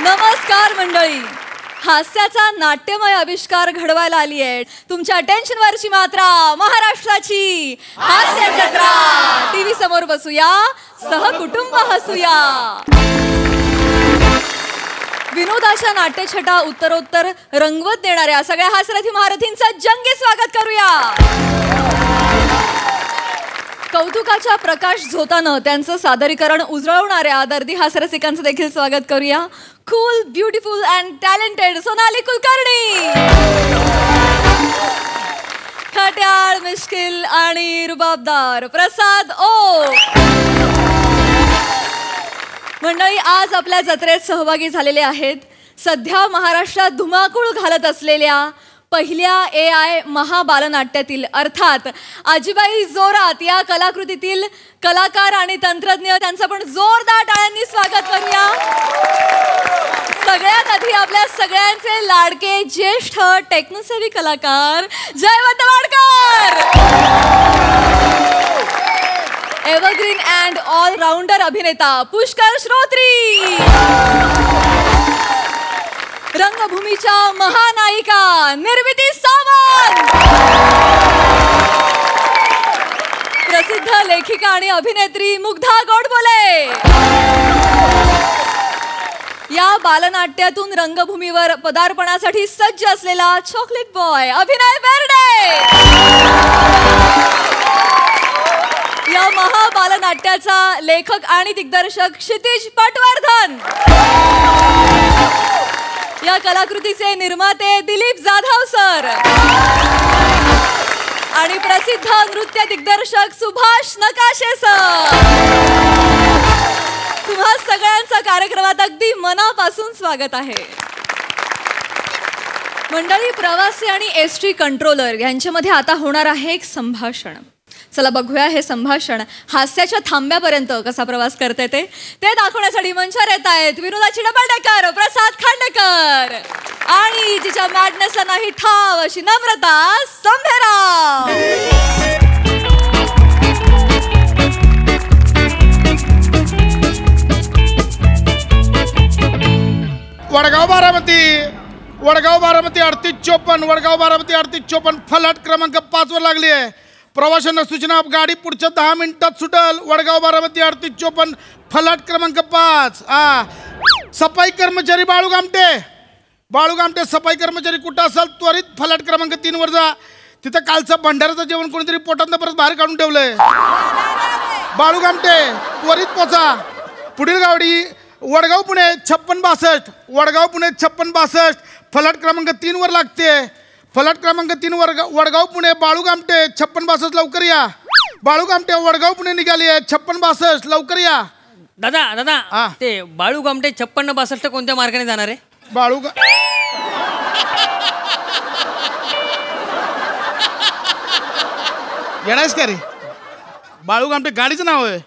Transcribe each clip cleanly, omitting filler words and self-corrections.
नमस्कार मंडळी. हास्याचा नाट्यमय आविष्कार घडवायला आली आहे तुमच्या अटेन्शन वरची मात्रा महाराष्ट्राची हास्य जत्रा. टीव्ही समोर बसूया, सहकुटुंब हसूया. विनोदाच्या नाट्यछटा उत्तरोत्तर रंगवत देणाऱ्या सगळ्या हास्यरथी महारथींचं जंगी स्वागत करूया. कौतुकाच्या प्रकाश झोतानं त्यांचं सादरीकरण उजळवणाऱ्या दर्दी हास्यरसिकांचं देखील स्वागत करूया. Cool, beautiful and talented Sonali Kulkarni. खट्याळ, मिश्किल आणि रुबाबदार प्रसाद ओक. मंडळी, आज आपल्या जत्रेत सहभागी झालेले आहेत सध्या महाराष्ट्रात धुमाकूळ घालत असलेल्या पहिल्या AI महाबालनाट्यातील अर्थात आजीबाई जोरात या कलाकृतीतील कलाकार आणि तंत्रज्ञ. त्यांचं पण जोरदार टाळ्यांनी स्वागत करूया. सगळ्यात आधी आपल्या सगळ्यांचे लाडके ज्येष्ठ टेक्नोसेवी कलाकार Jaywant Wadkar. Evergreen and allrounder अभिनेता पुष्कर श्रोत्री. रंगभूमीच्या महानायिका निर्मिती सावंत. प्रसिद्ध लेखिका आणि अभिनेत्री मुग्धा गोडबोले. या बालनाट्यातून रंगभूमीवर पदार्पणासाठी सज्ज असलेला चॉकलेट बॉय अभिनय बेर्डे. या महाबालनाट्याचा लेखक आणि दिग्दर्शक क्षितिज पटवर्धन. या कलाकृतीचे निर्माते दिलीप जाधव सर आणि प्रसिद्ध नृत्य दिग्दर्शक सुभाष नकाशे सर. तुम्हा सगळ्यांचं कार्यक्रमात अगदी मनापासून स्वागत आहे. मंडळी, प्रवासी आणि ST कंट्रोलर यांच्यामध्ये आता होणार आहे एक संभाषण. चला बघूया हे संभाषण हास्याच्या थांब्यापर्यंत कसा प्रवास करते ते दाखवण्यासाठी मंचावर येत आहेत विनोदाची डबल डेकर प्रसाद खांडेकर आणि जिच्या मॅडनेसला नाही ठाव अशी नम्रता संभेराव. वडगाव बारामती 3854 वडगाव बारामती 3854 फलाट क्रमांक 5 वर लागली आहे. प्रवाशांना सूचना, गाडी पुढच्या 10 मिनिटात सुटल. वडगाव बारामती 3854 फलाट क्रमांक 5. सफाई कर्मचारी बाळू गामटे सफाई कर्मचारी कुठं असाल त्वरित फलाट क्रमांक 3 वर जा. तिथं कालचं भंडाराचं जेवण कोणीतरी पोटातनं परत बाहेर काढून ठेवलंय. बाळू गामटे त्वरित पोचा. पुढील गाडी वडगाव पुणे 5662 वडगाव पुणे 5662 फलाट क्रमांक 3 वर लागते. फलाट क्रमांक 3 वर वडगाव पुणे बाळू गामटे 5662 लवकर या. बाळू गामटे वडगाव पुणे निघाली आहे 5662 लवकर या. दादा ते बाळू गामटे 5662 कोणत्या मार्गाने जाणार आहे? येणारच का रे? बाळू गामटे गाडीचं नाव आहे.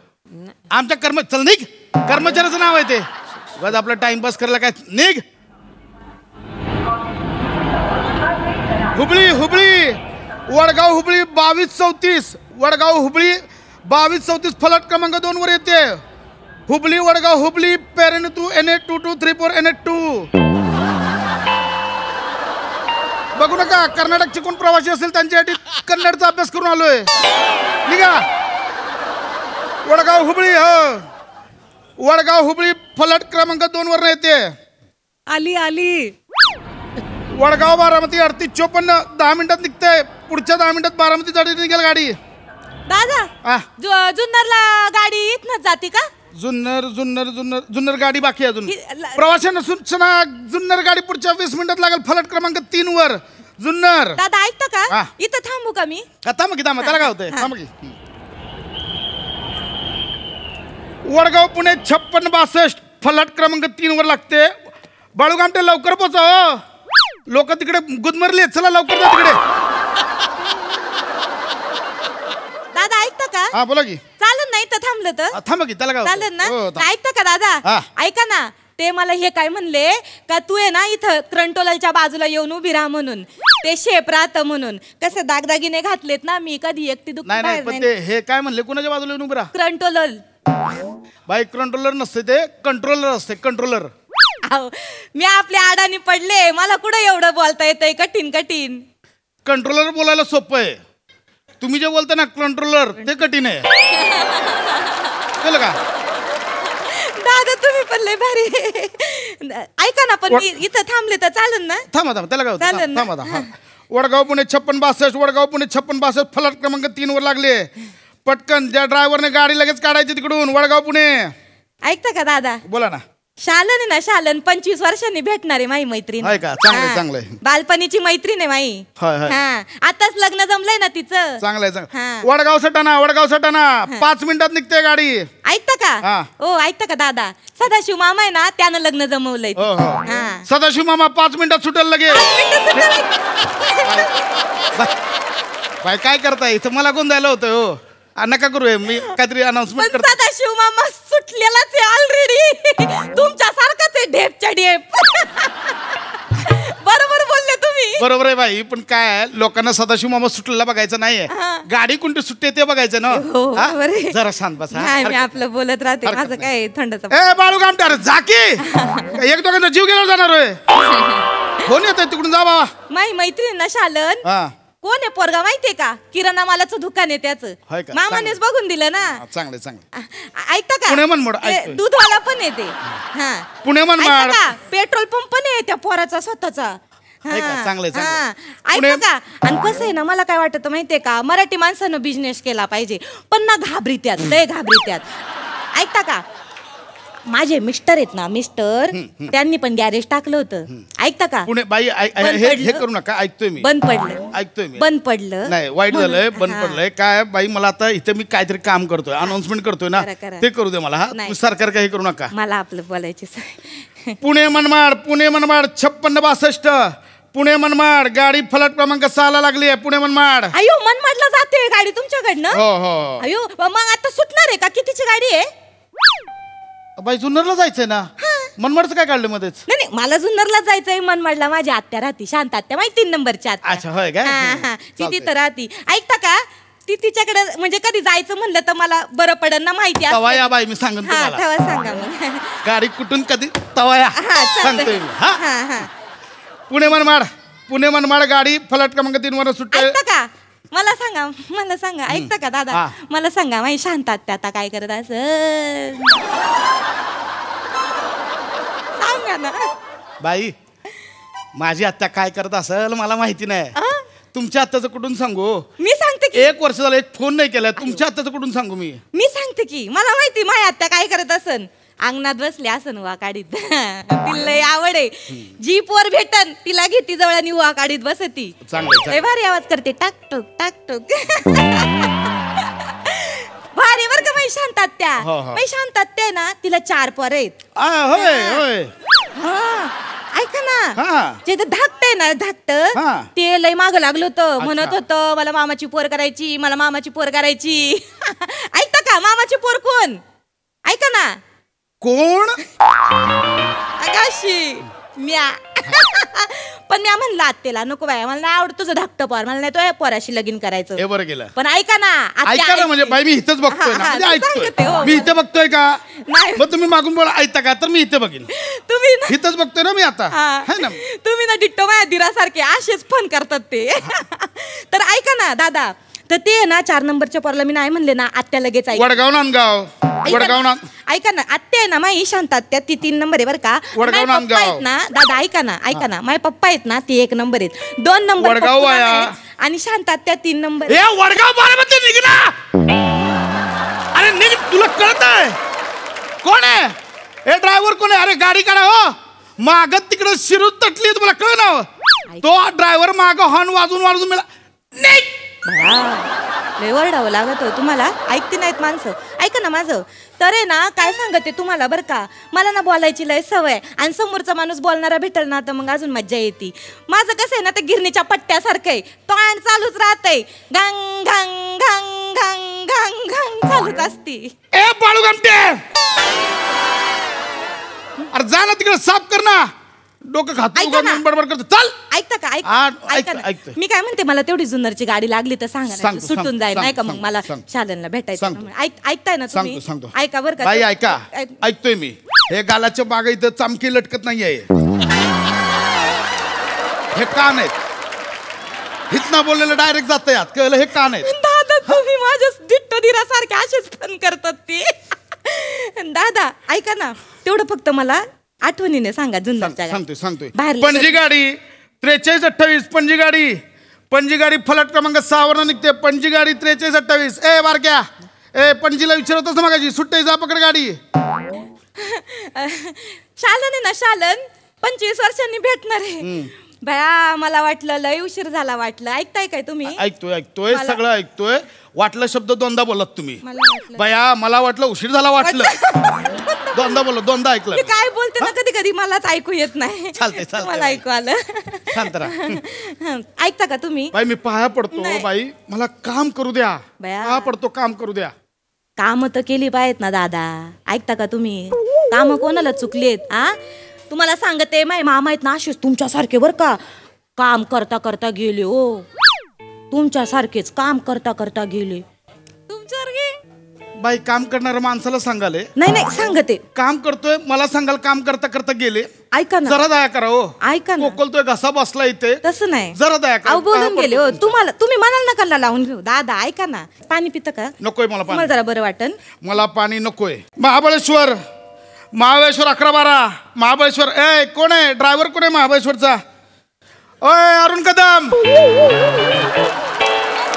आमच्या कर्मचाऱ्याचं नाव आहे ते. बस आपला टाइमपास करायला काय निघ. हुबळी वडगाव हुबळी 2234 वडगाव हुबळी 2234 फलाट क्रमांक 2 वर येते. Hubli Vadgaon Hubli पेरेंटू NH2234 NH2. बघू नका, कर्नाटकचे कोण प्रवासी असेल त्यांच्यासाठी कन्नडचा अभ्यास करून आलोय. निघा. वडगाव हुबळी फलाट क्रमांक 2 वर येते. आली. वडगाव बारामती 3854 10 मिनिटात निघते. पुढच्या 10 मिनिटात बारामती साठी निघेल गाडी. दादा जुन्नरला गाडी इथनच जाते का? जुन्नर गाडी बाकी आहे अजून. प्रवाशांना सूचना, जुन्नर गाडी पुढच्या 20 मिनिटात लागेल फलाट क्रमांक 3 वर जुन्नर. दादा ऐकता का? इथं थांबू का मी? थांब त्याला काय होतंय. थांब. वडगाव पुणे 5662 फलाट क्रमांक 3 वर लागते. बाळू गामटे लवकर पोचा. लोक तिकडे गुदमरले. चला लवकर जा तिकडे. दादा ऐकता का? हा बोला की. चालन नाही तर थांबलं तर थांब की त्याला काय चालन ना? ऐकता का दादा? ऐका ना, ते मला हे काय म्हणले का तू आहे ना इथं क्रंटोलच्या बाजूला येऊन उभी राहा म्हणून. ते शेप राहतं म्हणून. कसं दागदागिने घातलेत ना मी, कधी एकटी दुखत नाही. पण ते हे काय म्हणले कुणाच्या बाजूला येऊन उभी राहा? क्रंटोलल बाईक कंट्रोलर नसते ते कंट्रोलर असते. कंट्रोलर अहो, मी आपल्या आडानी पडले, मला कुठं एवढं बोलता येतंय कठीण कठीण. कंट्रोलर बोलायला सोपं आहे, तुम्ही जे बोलता ना कंट्रोलर ते कठीण आहे. कळलं का दादा तुम्ही पण लय भारी. ऐका ना पण मी इथं थांबले तर चालेल ना? थांबा त्याला काय होतं? चालेल ना? थांबा हा. वडगाव पुणे 5662, वडगाव पुणे 5662, फलाट क्रमांक 3 वर लागले. पटकन त्या ड्रायव्हरने गाडी लगेच काढायची तिकडून. वडगाव पुणे. ऐकता का दादा? बोला ना. शालन आहे ना, शालन 25 वर्षांनी भेटणार आहे माई मैत्रीण. आहे का? चांगलंय, चांगलंय. बालपणीची मैत्रीण आहे माई. होय, होय. हा, आताच लग्न जमलंय ना तिचं. चांगलंय हा. वडगाव सटाणा 5 मिनिटात निघते गाडी. ऐकता का? हा. हो ऐकता का दादा? सदाशिव मामा आहे ना, त्यानं लग्न जमवलंय. हो हो. हा. सदाशिव मामा 5 मिनिटात सुटेल लगे. बाय काय करताय इथं? मला कोण द्यायला होतं हो? नका करू, मी काहीतरी अनाउन्समेंट करतो. सदाशिव मामा सुटलेलाच आहे ऑलरेडी. तुमच्या सारखाच आहे, ढेपच्या ढेप. बरोबर बोलले तुम्ही. बरोबर आहे बाई, पण काय आहे, लोकांना सदाशिव मामा सुटलेला बघायचं नाहीये, गाडी कोणती सुटते ते बघायचं ना. हो, हा? बरोबर आहे. जरा शांत बसा. नाही, मी आपलं बोलत राहते, माझं काय थंडचा. ए बाळू गामटार झाकी, एक दोघांचा जीव गेला जाणार होय. फोन येतोय तिकडून, जा बाबा. माई मैत्रीण ना शालन. हा कोण आहे पोरगा माहितीये का? किराणा मालाचं दुकान आहे त्याचं. होय का? मामानेच बघून दिलं ना. चांगले चांगले. ऐकता का? पुणे मनमाड, ते ऐकतोय. दूधवाला पण आहे ते. हा, पुणे मनमाड. ऐकता का? पेट्रोल पंप पण आहे त्या पोराचा स्वतःचा. आहे का? चांगलंय, चांगलंय. ऐकता पुणे- का? आणि कसं आहे ना, मला काय वाटतं माहितीये का, मराठी माणसानं बिझनेस केला पाहिजे, पण ना घाबरीत्यात, लय घाबरीत्यात. ऐकता का? माझे मिस्टर आहेत ना, मिस्टर त्यांनी पण गॅरेज टाकलं होतं. ऐकता का? पुणे बाई बंद हे पडलं. करू नका, ऐकतोय मी. बंद पडलं. ऐकतोय मी. बंद पडलं. नाही वाईट झालंय, बंद हा. पडलंय. काय बाई, मला आता इथे मी काहीतरी काम करतोय, अनाउन्समेंट करतोय ना, करा, करा. ते करू दे मला. हा नाही. तुम्ही सरकार काही करू नका. मला आपलं बोलायची सवय. पुणे मनमाड 5662, पुणे मनमाड गाडी फलाट क्रमांक 6 ला लागली आहे. पुणे मनमाड. अयो मनमाडला जाते गाडी तुमच्याकडनं. हो हो. अयो मग आता सुटणार आहे का? कितीची गाडी आहे? बाई जुन्नरला जायचंय ना, मनमाडचं काय काढलं मध्येच? नाही नाही, मला जुन्नरला जायचंय. मनमाडला माझी आत्या राहती, शांत आत्या, माहिती 3 नंबरची आत्या. अच्छा, होय काय? ती चालतंय. तिथं राहती. ऐकता का? ती तिच्याकडे म्हणजे कधी जायचं म्हणलं तर मला बरं पडन ना, माहिती तवा असतं. या बाई, मी सांगेन हा, तुम्हाला. तेव्हा सांगा मग. गाडी कुठून कधी तवा या, हा, सांगतोय चालतंय. मी. हा हा, हा. पुणे मनमाड गाडी फलाट क्रमांक 3 वर सुटते. ऐकता का? मला सांगा. ऐकता का दादा? हा. मला सांगा, माझी शांत आत्या आता काय करत असं? सांगा ना. बाई, माझी आत्या काय करत असेल मला माहिती नाही. तुमच्या आत्याचं कुठून सांगू? मी सांगते की 1 वर्ष झालं एक फोन नाही केलाय. तुमच्या आत्याचं कुठून सांगू मी? मी सांगते की मला माहिती माझी आत्या काय करत असन. अंगणात बसले असन वा काढीत. तिला लय आवड आहे. जी पोर भेटन तिला घेती जवळ आणि वा काढीत बसती. चांगलं लय भारी आवाज करते, टाक टोक. भारी बर का माझी शांत आत्या. हो, हो. माझी शांत आत्या आहे ना, तिला 4 पोर आहेत. होय होय. हा, ऐका ना, हा. जे धाकट आहे ना, धाकट हा. ते लय माग लागलं होतं. म्हणत होतं मला मामाची पोर करायची, मला मामाची पोर करायची. ऐकता का? मामाची पोर कोण? ऐका ना. कोण? अगाशी म्या. पण म्या म्हणलं आत्तेला नको बाय, मला नाही आवडत तुझं धाकट पोर, मला नाही तो पोराशी लगीन करायचं. हे बरं गेलं. पण ऐका ना, आत्या ऐका ना, म्हणजे ऐकते. बाई मी इथंच बघतोय ना, हा, म्हणजे मी सांगते, ऐकतोय. हो. मी इथे बघतोय का? नाही. मग तुम्ही मागून बोला ऐकता का? तर मी इथे बघीन. तुम्ही ना- इथंच बघतोय ना मी आता. हा. है ना? तुम्ही ना डिट्टो माझ्या दिरासारखे असेच फोन करतात ते. तर ऐका ना दादा, तर ते ना 4 नंबरच्या पोराला मी नाही म्हणले ना, आत्या लगेच ऐक. वडगाव नांदगाव. वडगाव ना. ऐका ना, आत्या आहे ना माई शांत आत्या, ती 3 नंबर आहे बरं का. वडगाव माझे पप्पा नांदगाव. आहेत ना दादा, ऐका ना, माझे पप्पा आहेत ना, ते 1 नंबर आहेत. 2 नंबर वडगाव पप्पू वाया. आहेत आणि शांत आत्या 3 नंबर. ए वडगाव बारामती निघ ना. अरे निघ, तुला कळत आहे कोण आहे? ए ड्रायव्हर कोण आहे? अरे गाडी काढा हो. मागत तिकडे शिरूत तटली, तुम्हाला कळ ना. तो ड्रायव्हर माग हॉर्न वाजून मिळा. निघ. लय ओरडावं लागत हो तुम्हाला, ऐकते नाहीत माणसं. ऐका ना माझं, तर आहे ना काय सांगते तुम्हाला बरं का, मला ना बोलायची लय सवय, आणि समोरचा माणूस बोलणारा भेटल ना तर मग अजून मज्जा येते. माझं कसं आहे ना, ते गिरणीच्या पट्ट्यासारखं आहे, तोंड चालूच राहतंय, घंग घंग घंग घंग घंग घंग चालूच असती. ए बाळू गमटे, अरे जा ना तिकडे, साफ कर ना. डोकं खातो ऐका ना. बडबड करतो. चल. ऐकता का? ऐका ना. ऐकतोय. मी काय म्हणते, मला तेवढी जुन्नरची गाडी लागली तर सांगा ना, सांगतो, सुटून सांगतो, जाईल नाही का, मग सांगतो, मला सांगतो. शालनला भेटायचं. सांगतो. ऐकताय ना तुम्ही? सांगतो. ऐका बरं का. बाई ऐका, ऐकतोय मी. हे गालाच्या मागे इथं चामकी लटकत नाहीये. हे कान आहेत, हितनं बोललेलं डायरेक्ट जात यात, कळलं? हे कान आहेत. दादा तुम्ही माझ्या दिट्ट दिरासारखे असेच फोन करतात ते. दादा ऐका ना, तेवढं फक्त मला आठवणीने सांगा. सांगतोय. पणजी गाडी 4328, पणजी गाडी फलाट क्रमांक 6 वर निघते. पणजी गाडी 4328. ए बारक्या, ए पणजीला विचारतोस ना मागायची, सुट्टे जा पकड गाडी. शालन आहे ना, शालन 25 वर्षांनी भेटणार आहे. भया मला वाटलं लय उशीर झाला वाटलं. ऐकताय काय तुम्ही? ऐकतोय सगळं ऐकतोय. वाटलं शब्द दोनदा बोलत तुम्ही. बया मला वाटलं उशीर झाला वाटलं. दोनदा बोलत, दोनदा ऐकलं. मी काय बोलते ना कधी कधी मलाच ऐकू येत नाही. चालते मला ऐकू आलं. शांत राहा. ऐकता का तुम्ही? बाई मी पाया पडतो बाई, मला काम करू द्या. पाया पडतो, काम करू द्या. काम तर केली पाहिजेत ना दादा. ऐकता का तुम्ही? काम कोणाला चुकलेत? तुम्हाला सांगते माय मामा आहेत ना असेच तुमच्यासारखे बर का, काम करता करता गेले. हो तुमच्यासारखेच काम करता करता गेले. तुमच्यासारखे बाई काम करणाऱ्या माणसाला सांगाले. नाही सांगते. काम करतोय मला सांगाल, काम करता करता गेले. ऐका ना, जरा दया करा. हो ऐका ना, कोकलतोय घसा बसला इथे. तसं नाही, जरा दया करा. बोलून गेले. हो तुम्ही म्हणाल नका लावून घेऊ. दादा ऐका ना, पाणी पितं का? नकोय मला पाणी. मला जरा बरं वाटन. मला पाणी नकोय. महाबळेश्वर 11 महाबळेश्वर. ए कोण आहे ड्रायव्हर? कोण आहे महाबळेश्वरचा? ओय अरुण कदम.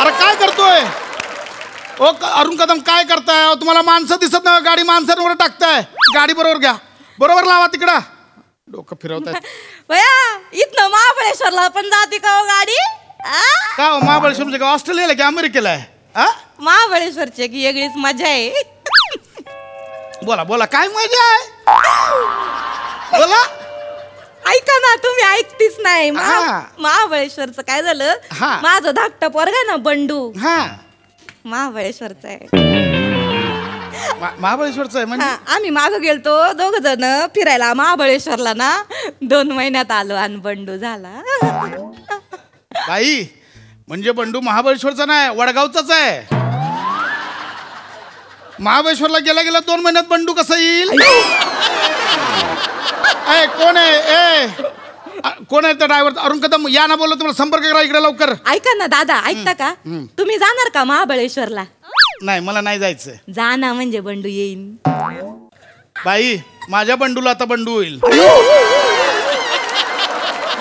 अरे काय करतोय? ओ अरुण कदम काय करताय? तुम्हाला माणसं दिसत नाही, गाडी माणसांवर टाकताय. गाडी बरोबर घ्या, बरोबर लावा तिकडं. डोकं फिरवताय. इथनं महाबळेश्वरला पण जाते का हो गाडी? का हो महाबळेश्वर म्हणजे का ऑस्ट्रेलियाला की अमेरिकेला आहे? महाबळेश्वरची की वेगळीच मजा आहे. बोला काय मजा आहे? बोला. ऐका ना, तुम्ही ऐकतीच नाही. महाबळेश्वरचं काय झालं, माझं धाकटा पोरगा ना बंडू, महाबळेश्वरचा आहे. महाबळेश्वरचा आहे म्हणजे? आम्ही माग गेलतो 2 जण फिरायला महाबळेश्वरला ना. 2 महिन्यात आलो आणि बंडू झाला. बाई म्हणजे बंडू महाबळेश्वरचा नाही, वडगावचाच आहे. महाबळेश्वरला गेला 2 महिन्यात बंडू कसा येईल? कोण आहे? कोण आहे त्या ड्रायव्हर? अरुण कदम या ना, बोललो तुम्हाला संपर्क करा इकडे लवकर. ऐका ना दादा, ऐकता का? तुम्ही जाणार का महाबळेश्वरला? नाही मला नाही जायचं. जा ना, म्हणजे बंडू येईन. बाई माझ्या बंडूला आता बंडू होईल.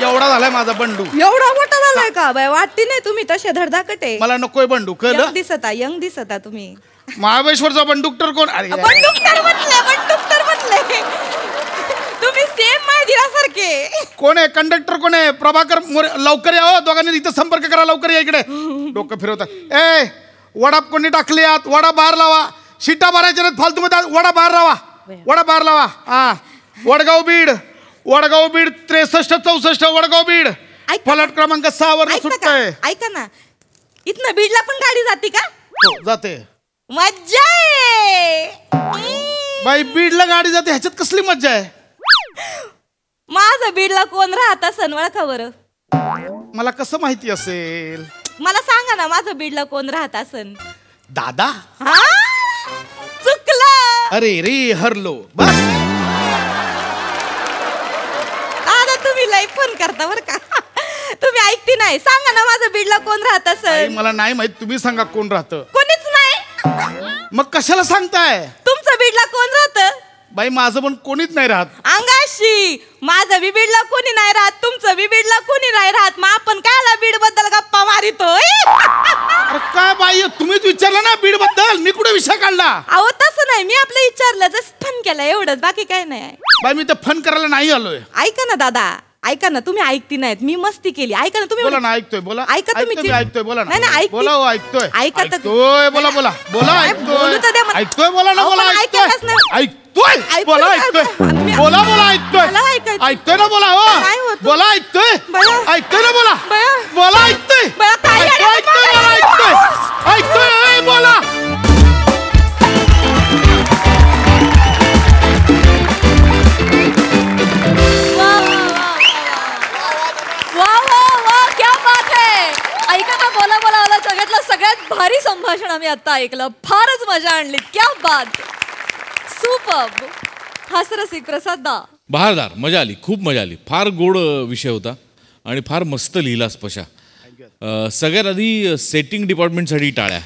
एवढा झालाय माझा बंडू. एवढा मोठा झालाय का? बाय वाटती नाही तुम्ही तसे धडधाकट आहे. मला नकोय बंडू. कळलं? यंग दिसता तुम्ही. महाबळेश्वरचा बंडुकटर कोण? अरे बंडुकटर म्हटले. तुम्ही सेम माहितीसारखे. कोण आहे कंडक्टर? कोण आहे? प्रभाकर मोरे. लवकर या हो, दोघांनी इथं संपर्क करा, लवकर या इकडे. डोकं फिरवता. ए वडा कोणी टाकली आत? वडा बाहेर लावा. शिटा भरायच्या नाहीत फालतू मध्ये. वडा बाहेर लावा, वडा बाहेर लावा. वडगाव बीड 6364 वडगाव बीड फलाट क्रमांक 6 वर सुटतंय. ऐका ना, इथनं बीडला पण गाडी जाते का? हो जाते. मज्जा आहे बाई, बीडला गाडी जाते ह्याच्यात कसली मज्जा आहे? माझं बीडला कोण राहत असन ओळखा बरं? मला कसं माहिती असेल? मला सांगा ना, माझं बीडला कोण राहत असन? दादा. चुकलं. अरे रे हरलो. बस दादा तुम्ही लई फोन करता बर का. तुम्ही ऐकती नाही. सांगा ना, माझं बीडला कोण राहत असन? मला नाही माहित, तुम्ही सांगा कोण राहतं. कोणीच नाही. मग कशाला सांगताय? तुमचं बीडला कोण राहत? बाई माझं पण कोणीच नाही राहत. अंगाशी माझं बी बीडला कोणी नाही राहत, तुमचं बी बीडला कोणी नाही राहत. मग आपण कायला बीड बद्दल गप्पा मारितोय? अरे काय बाई, तुम्हीच विचारलं ना बीड बद्दल, मी कुठे विषय काढला? अहो तसं नाही, मी आपलं विचारलं, जस्ट फन केलं एवढंच, बाकी काय नाही. बाई मी तर फन करायला नाही आलोय. ऐका ना दादा, ऐका ना, तुम्ही ऐकती नाहीत, मी मस्ती केली. ऐका ना तुम्ही. बोला ना, ऐकतोय. बोला. ऐका तुम्ही. ऐकतोय. बोला ना. नाही बोला. हो ऐकतोय. ऐका तर. बोला. बोला ऐकतोय. ऐकतोय. बोला ना. बोला ऐकतोय. ऐकतोय. बोला ऐकतोय. बोला ऐकतोय. ऐकतोय ना. बोला. हो बोला ऐकतोय. ऐकतोय ना. बोला. बोला ऐकतोय. ऐकतोय. बोला. जगातलं सगळ्यात भारी संभाषण आम्ही आता ऐकलं. फारच मजा आणली. क्या बात. सुपर्ब. हास्यरसिक प्रसाद दा. बहारदार, मजा आली, खूप मजा आली. फार गोड विषय होता आणि फार मस्त लिहिला स्पशा. सगळ्यात आधी सेटिंग डिपार्टमेंटसाठी टाळ्या.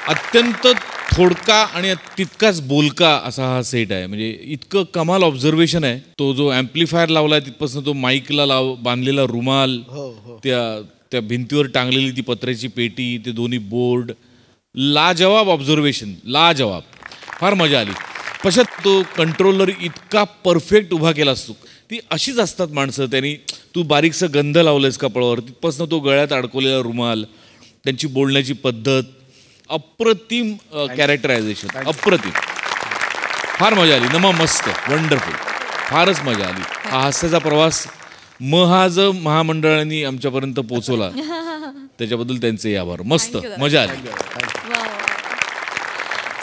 अत्यंत थोडका आणि तितकाच बोलका असा हा सेट आहे. म्हणजे इतकं कमाल ऑब्झर्वेशन आहे. तो जो ॲम्प्लिफायर लावलाय तिथपासून तो माईकला बांधलेला रुमाल, त्या भिंतीवर टांगलेली ती पत्र्याची पेटी, ते दोन्ही बोर्ड, लाजवाब ऑब्झर्वेशन, लाजवाब. फार मजा आली. पशात तो कंट्रोलर इतका परफेक्ट उभा केला असतो. ती अशीच असतात माणसं. त्यांनी तू बारीकसा गंध लावलंयस कपाळावर, तिथपासून तो गळ्यात अडकवलेला रुमाल, त्यांची बोलण्याची पद्धत, अप्रतिम कॅरेक्टरायझेशन, अप्रतिम. फार मजा आली. नमा मस्त, वंडरफुल, फारच मजा आली. हा हास्याचा प्रवास महाज महामंडळाने आमच्यापर्यंत पोहोचवला, त्याच्याबद्दल त्यांचे आभार. मस्त मजा आली.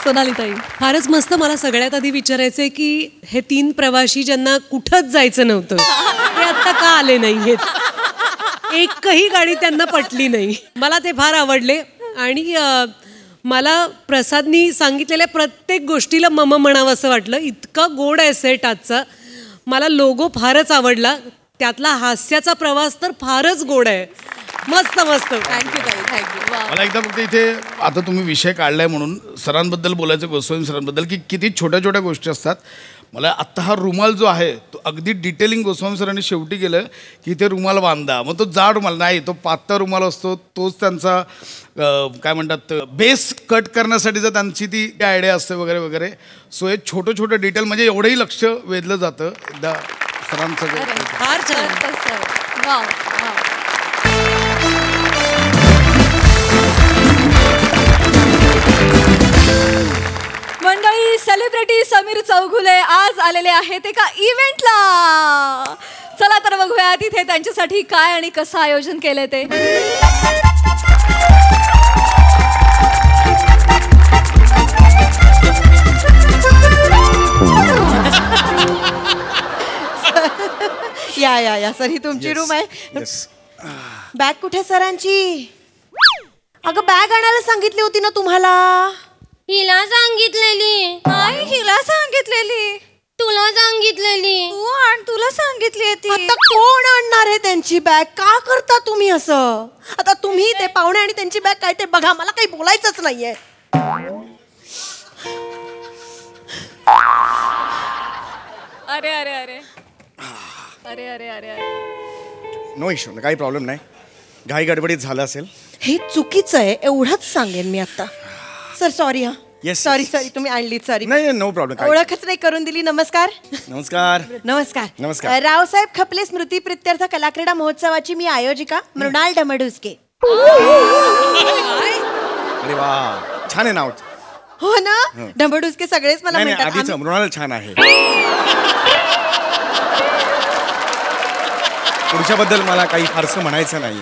सोनाली ताई, फारच मस्त. मला सगळ्यात आधी विचारायचंय की हे 3 प्रवासी ज्यांना कुठंच जायचं नव्हतं ते आता का आले नाहीयेत? एकही गाडी त्यांना पटली नाही. मला ते फार आवडले. आणि मला प्रसादनी सांगितलेल्या प्रत्येक गोष्टीला मम म्हणावं असं वाटलं. इतका गोड आहे सेट आजचा. मला लोगो फारच आवडला. त्यातला हास्याचा प्रवास तर फारच गोड आहे. मस्त मस्त. थँक्यू ताई, थँक्यू. मला एकदा फक्त इथे आता तुम्ही विषय काढलाय म्हणून सरांबद्दल बोलायचं, गोस्वामी सरांबद्दल, की किती छोट्या छोट्या गोष्टी असतात. मला आत्ता हा रुमाल जो आहे तो अगदी डिटेलिंग गोस्वामी सरांनी शेवटी केलं की इथे रुमाल बांधा. मग तो जाड रुमाल नाही, तो पातळ रुमाल असतो. तोच त्यांचा काय म्हणतात बेस कट करण्यासाठीचा त्यांची ती आयडिया असते वगैरे वगैरे. सो हे छोटं छोटं डिटेल म्हणजे एवढंही लक्ष वेधलं जातं. एकदा सरांचं फार छान. मंडळी, सेलिब्रिटी समीर चौगुले आज आलेले आहेत एका इव्हेंटला. चला तर बघूया तिथे त्यांच्यासाठी काय आणि कसं आयोजन केलंय ते. या या या सर, ही तुमची रूम आहे. बॅग कुठे सरांची? अगं बॅग आणायला सांगितली होती ना तुम्हाला. हिला सांगितलेली. नाही, हिला सांगितलेली. तुला सांगितलेली. तू आण, तुला सांगितली ती. आता कोण आणणार आहे त्यांची बॅग? का करता तुम्ही असं? आता तुम्ही ते पाहुणे आणि त्यांची बॅग काय ते बघा, मला काही बोलायचंच नाहीये. अरे अरे अरे अरे अरे अरे अरे नो इश्यू, काही प्रॉब्लेम नाही. घाई गडबडीत झालं असेल. हे चुकीचं आहे एवढंच सांगेन मी आता. Sir sorry. हा Yes, सॉरी yes. सॉरी, तुम्ही आणलीत. सॉरी. नाही नो प्रॉब्लेम. ओळखच नाही करून दिली. नमस्कार. नमस्कार. नमस्कार. नमस्कार. रावसाहेब खपले स्मृती प्रित्यर्थ कलाक्रीडा महोत्सवाची मी आयोजिका मृणाल डमडुस्के. अरे वा, छान आहे नाव. हो ना, डमडुस्के सगळेच मला म्हणतात. आधीच मृणाल छान आहे. पुढच्याबद्दल मला काही फारसं म्हणायचं नाही.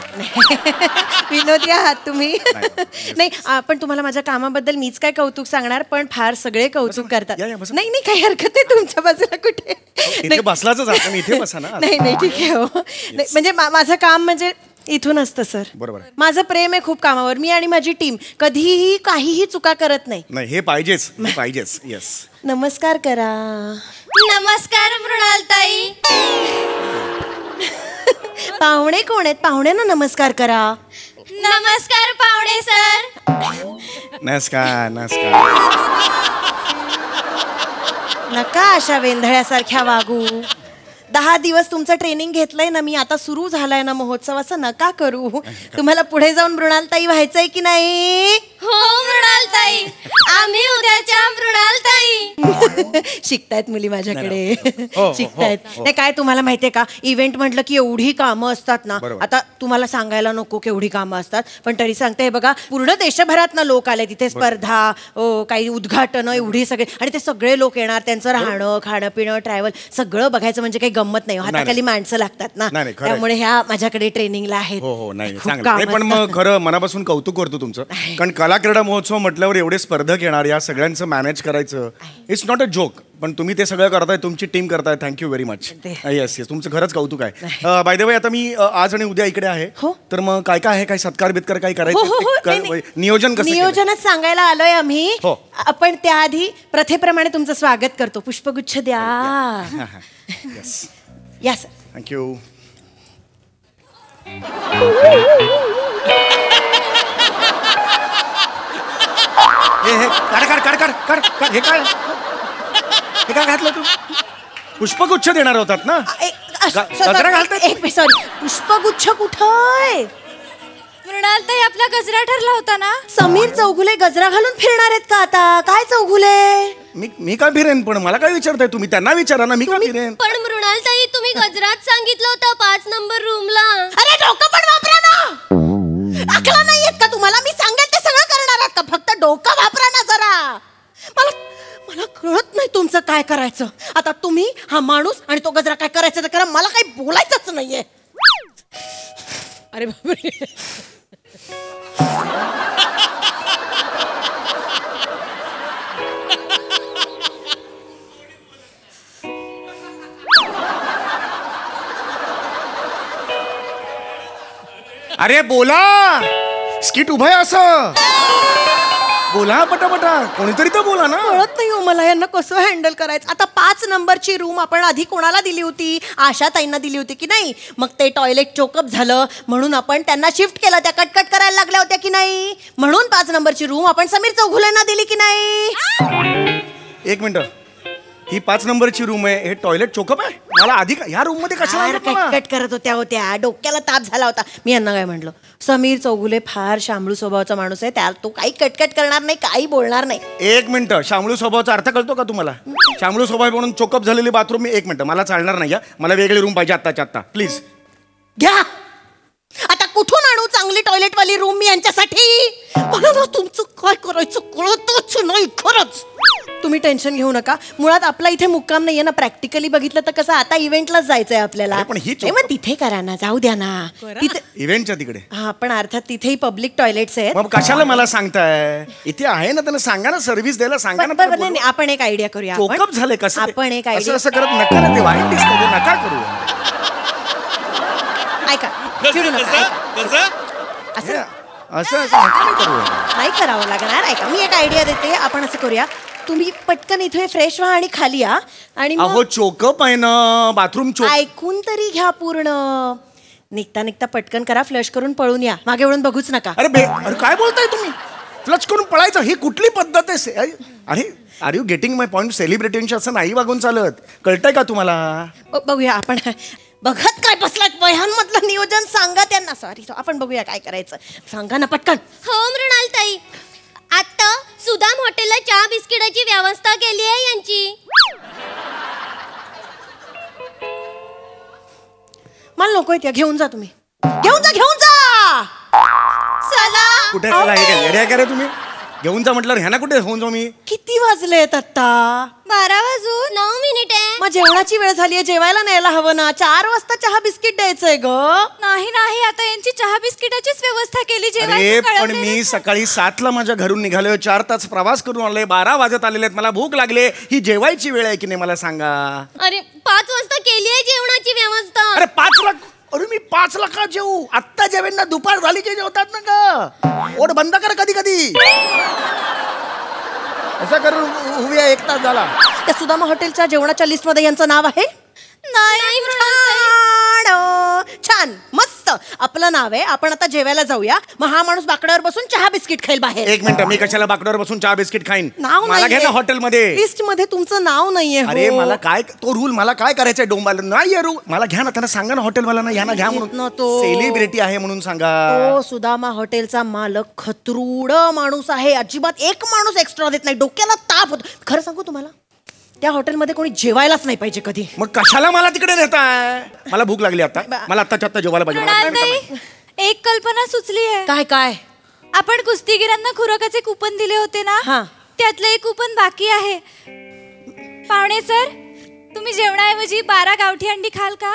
विनोदी आहात तुम्ही. नाही, पण तुम्हाला माझ्या कामाबद्दल मीच काय कौतुक सांगणार, पण फार सगळे कौतुक करतात. नाही नाही, काही हरकत नाही. तुमच्या बाजूला कुठे इथे बसलाच आपण, इथे बसा ना. नाही नाही, ठीक आहे. हो नाही, म्हणजे माझं काम म्हणजे इथून असतं सर. बरोबर. माझं प्रेम आहे खूप कामावर. मी आणि माझी टीम कधीही काहीही चुका करत नाही. नाही, हे पाहिजेच, पाहिजेच. येस. नमस्कार करा. नमस्कार मृणाल ताई. पाहुणे कोण आहेत? पाहुण्यांना नमस्कार करा. नमस्कार पाहुणे सर. नमस्कार. नमस्कार. नका अशा वेंधळ्यासारख्या वागू. 10 दिवस तुमचं ट्रेनिंग घेतलंय ना मी, आता सुरू झालाय ना महोत्सव, असं नका करू. तुम्हाला पुढे जाऊन मृणालताई व्हायचंय की नाही? हो मृणाल ताई, आम्ही उद्याच्या मृणाल ताई. शिकतायत मुली माझ्याकडे. शिकतायत. नाही काय, तुम्हाला माहितीये का, इव्हेंट म्हटलं की एवढी कामं असतात ना. आता तुम्हाला सांगायला नको केवढी कामं असतात, पण तरी सांगते. हे बघा, पूर्ण देशभरात ना लोक आले तिथे. स्पर्धा, काही उद्घाटन, एवढी सगळे, आणि ते सगळे लोक येणार. त्यांचं राहणं, खाणं पिणं, ट्रॅव्हल सगळं बघायचं म्हणजे काही गंमत नाही. हाताखाली माणसं लागतात ना, त्यामुळे ह्या माझ्याकडे ट्रेनिंगला आहेत. हो हो, नाही चांगलं. पण मग खरं मनापासून कौतुक करतो तुमचं, कारण कला कला क्रीडा महोत्सव म्हटल्यावर एवढे स्पर्धक येणार, या सगळ्यांचं मॅनेज करायचं इट्स नॉट अ जोक. पण तुम्ही ते सगळं करताय, तुमची टीम करताय, thank you very much. Yes yes, तुमचं खरंच कौतुक आहे. बाय द वे, आता मी आज आणि उद्या इकडे आहे, तर मग काय काय आहे, काय सत्कार बित्कार काय करायचं, नियोजन कसं? नियोजनच सांगायला आलोय आम्ही. आपण त्याआधी प्रथेप्रमाणे तुमचं स्वागत करतो. पुष्पगुच्छ द्या. या सर. थँक्यू. हे काय घातलं तू? पुष्पगुच्छ देणार होतात ना? गजरा घालतात. सॉरी, पुष्पगुच्छ कुठं? मृणालताई, आपला गजरा ठरला होता ना. समीर चौगुले गजरा घालून फिरणार आहेत का आता? काय चौगुले? मी काय फिरेन? पण मला काय विचारताय तुम्ही? त्यांना विचारा ना, मी काय फिरेन? पण मृणालताई, तुम्ही गजरात सांगितलं होतं 5 नंबर रूमला. अरे डोकं पण वापरा ना. अकला नाही येत का तुम्हाला? मी सांगेल ते सगळं करणार आहात का? फक्त डोकं वापरा ना जरा. मला कळत नाही तुमचं काय करायचं. आता तुम्ही हा माणूस आणि तो गजरा काय करायचं तर करा, मला काही बोलायचंच नाहीये. अरे बापरे. अरे बोला, स्किट उभं आहे असं. बोला पटापटा, कोणीतरी तर बोला ना. कळत नाही हो मला यांना कसं हँडल करायचं. आता 5 नंबरची रूम आपण आधी कोणाला दिली होती? आशाताईंना दिली होती की नाही? मग ते टॉयलेट चोकअप झालं म्हणून आपण त्यांना शिफ्ट केलं. त्या कटकट करायला लागल्या होत्या की नाही? म्हणून 5 नंबरची रूम आपण समीर चौगुलेंना दिली की नाही? एक मिनिट, ही 5 नंबरची रूम आहे, हे टॉयलेट चोकअप आहे. मला आधी ह्या रूम मध्ये कशाला कटकट करत होत्या, डोक्याला ताप झाला होता. मी यांना काय म्हटलं, समीर चौगुले फार शामळू स्वभावाचा माणूस आहे, त्या तो काही कटकट करणार नाही, काही बोलणार नाही. एक मिनिट, शामळू स्वभावाचा अर्थ कळतो का तुम्हाला? शामळू स्वभाव म्हणून चोकअप झालेली बाथरूम मी, एक मिनिट, मला चालणार नाही. मला वेगळी रूम पाहिजे आत्ताच्या आत्ता, प्लीज घ्या. आता कुठून आणू चांगली टॉयलेटवाली रूम मी यांच्यासाठी? मला ना तुमचं काय करायचं कळतच नाही खरंच. तुम्ही टेन्शन घेऊ नका. मुळात आपला इथे मुक्काम नाहीये ना. प्रॅक्टिकली बघितलं तर कसं आता इव्हेंटलाच जायचंय आपल्याला. पण ही मग तिथे करा ना, जाऊ द्या ना तिथे. इव्हेंटच्या तिकडे? हा, पण अर्थात तिथेही पब्लिक टॉयलेट्स आहेत. मग कशाला मला सांगताय? इथे आहे ना, त्यांना सांगा ना, सर्व्हिस द्यायला सांगा ना. नाही, आपण एक आयडिया करूया. चोकअप झाले कसं? आपण एक आयडिया असं करत नका ना, ते वाईट दिसतं, नका करू. ऐका, असं नाही करावं लागणार. ऐका, मी एक आयडिया देते. आपण असं करूया, तुम्ही पटकन इथे फ्रेश व्हा आणि खाली या. आणि अहो चोकअप आहे ना, बाथरूम चोक. ऐकून तरी घ्या पूर्ण. निघता निघता पटकन करा, फ्लश करून पळून या. मागे वळून बघूच नका. अरे काय बोलताय तुम्ही? फ्लश करून पळायचं ही कुठली पद्धत आहे? अरे are you getting my point? सेलिब्रिटींशी असं नाही वागून चालत, कळतंय का तुम्हाला? बघूया आपण. बघत काय बसलात? वह्यांमधलं नियोजन सांगा त्यांना. सॉरी, आपण बघूया काय करायचं. सांगा ना पटकन. हो मृणालताई, आता सुदाम हॉटेलला चहा बिस्किटाची व्यवस्था केली आहे यांची. मला नको त्या, घेऊन जा तुम्ही. घेऊन जा. चला. कुठे का रे तुम्ही? घेऊन जा म्हटलं, ह्याना कुठे घेऊन जाऊ मी? किती वाजलेत आता? 12 वाजून 9 मिनिटे. मग जेवणाची वेळ झालीये, जेवायला न्यायला हवं ना. 4 वाजता चहा बिस्किट द्यायचंय ग. नाही, आता यांची चहा बिस्किटाचीच व्यवस्था केली. अरे पण मी सकाळी 7ला माझ्या घरून निघालोय, 4 तास प्रवास करून आलोय, 12 वाजत आलेले आहेत, मला भूक लागले. ही जेवायची वेळ आहे की नाही मला सांगा? अरे 5 वाजता केली आहे जेवणाची व्यवस्था. अरे 5ला? अरे मी 5ला का जेवू? आत्ता जेवेन ना, दुपार झाली की जेवतात ना ग. ओढ बंद कर कधी कधी. असं करून उभी आहे, 1 तास झाला. त्या सुदामा हॉटेलच्या जेवणाच्या लिस्ट मध्ये यांचं नाव आहे? नाही. छान, मस्त आपलं नाव आहे. आपण आता जेवायला जाऊया. मग हा माणूस बाकड्यावर बसून चहा बिस्किट खाईल बाहेर. एक मिनिट, मी कशाला बाकड्यावर बसून चहा बिस्किट खाईन? नाव मला घ्या ना हॉटेलमध्ये. लिस्ट मध्ये तुमचं नाव नाहीये. अरे मला काय तो रूल, मला काय करायचंय? डोंबाला नाहीये रूल. मला घ्या ना, त्यांना सांगा ना हॉटेलवाल्यांना, यांना घ्या म्हणून. सेलिब्रिटी आहे म्हणून सांगा. तो सुदामा हॉटेलचा मालक खतरूड माणूस आहे. अजिबात एक माणूस एक्स्ट्रा देत नाही. डोक्याला ताप होतो. खरं सांगू तुम्हाला, त्या हॉटेलमध्ये कोणी जेवायलाच नाही पाहिजे कधी. मग कशाला मला तिकडे नेताय? मला भूक लागली आता, मला आत्ताच्या आत्ता जेवायला पाहिजे. एक कल्पना सुचली आहे. काय? आपण कुस्तीगिरांना खुराकाचे कुपन दिले होते ना, त्यातलं एक कुपन बाकी आहे. पाहुणे सर, तुम्ही जेवणाऐवजी 12 गावठी अंडी खाल का?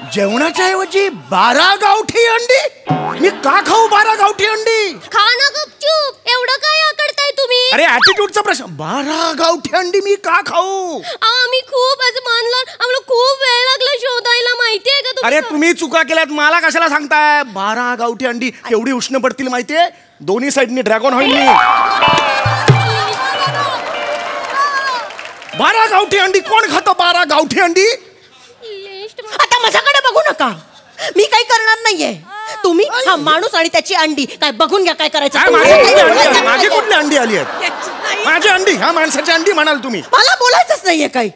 जेवणाच्या ऐवजी 12 गावठी अंडी? मी का खाऊ 12 गावठी अंडी? खा ना गपचूप, एवढं काय आकडताय तुम्ही? अरे ऍटिट्यूडचा प्रश्न. 12 गावठी अंडी मी का खाऊ? आम्ही खूप असं मानलं, आम्हाला खूप वेळ लागला शोधायला, माहितीये का अरे तुम्ही चुका केल्यात, मला कशाला सांगताय? 12 गावठी अंडी एवढी उष्ण पडतील माहितीये? दोन्ही साईडनी ड्रॅगन होईल मी. 12 गावठी अंडी कोण खातं? 12 गावठी अंडी? आता माझ्याकडे बघू नका, मी काही करणार नाहीये. तुम्ही हा माणूस आणि त्याची अंडी काय बघून घ्या काय करायचं. माझी कुठली अंडी आली आहेत? माझी अंडी, ह्या माणसाची अंडी म्हणाल तुम्ही? मला बोलायचंच नाहीये काही.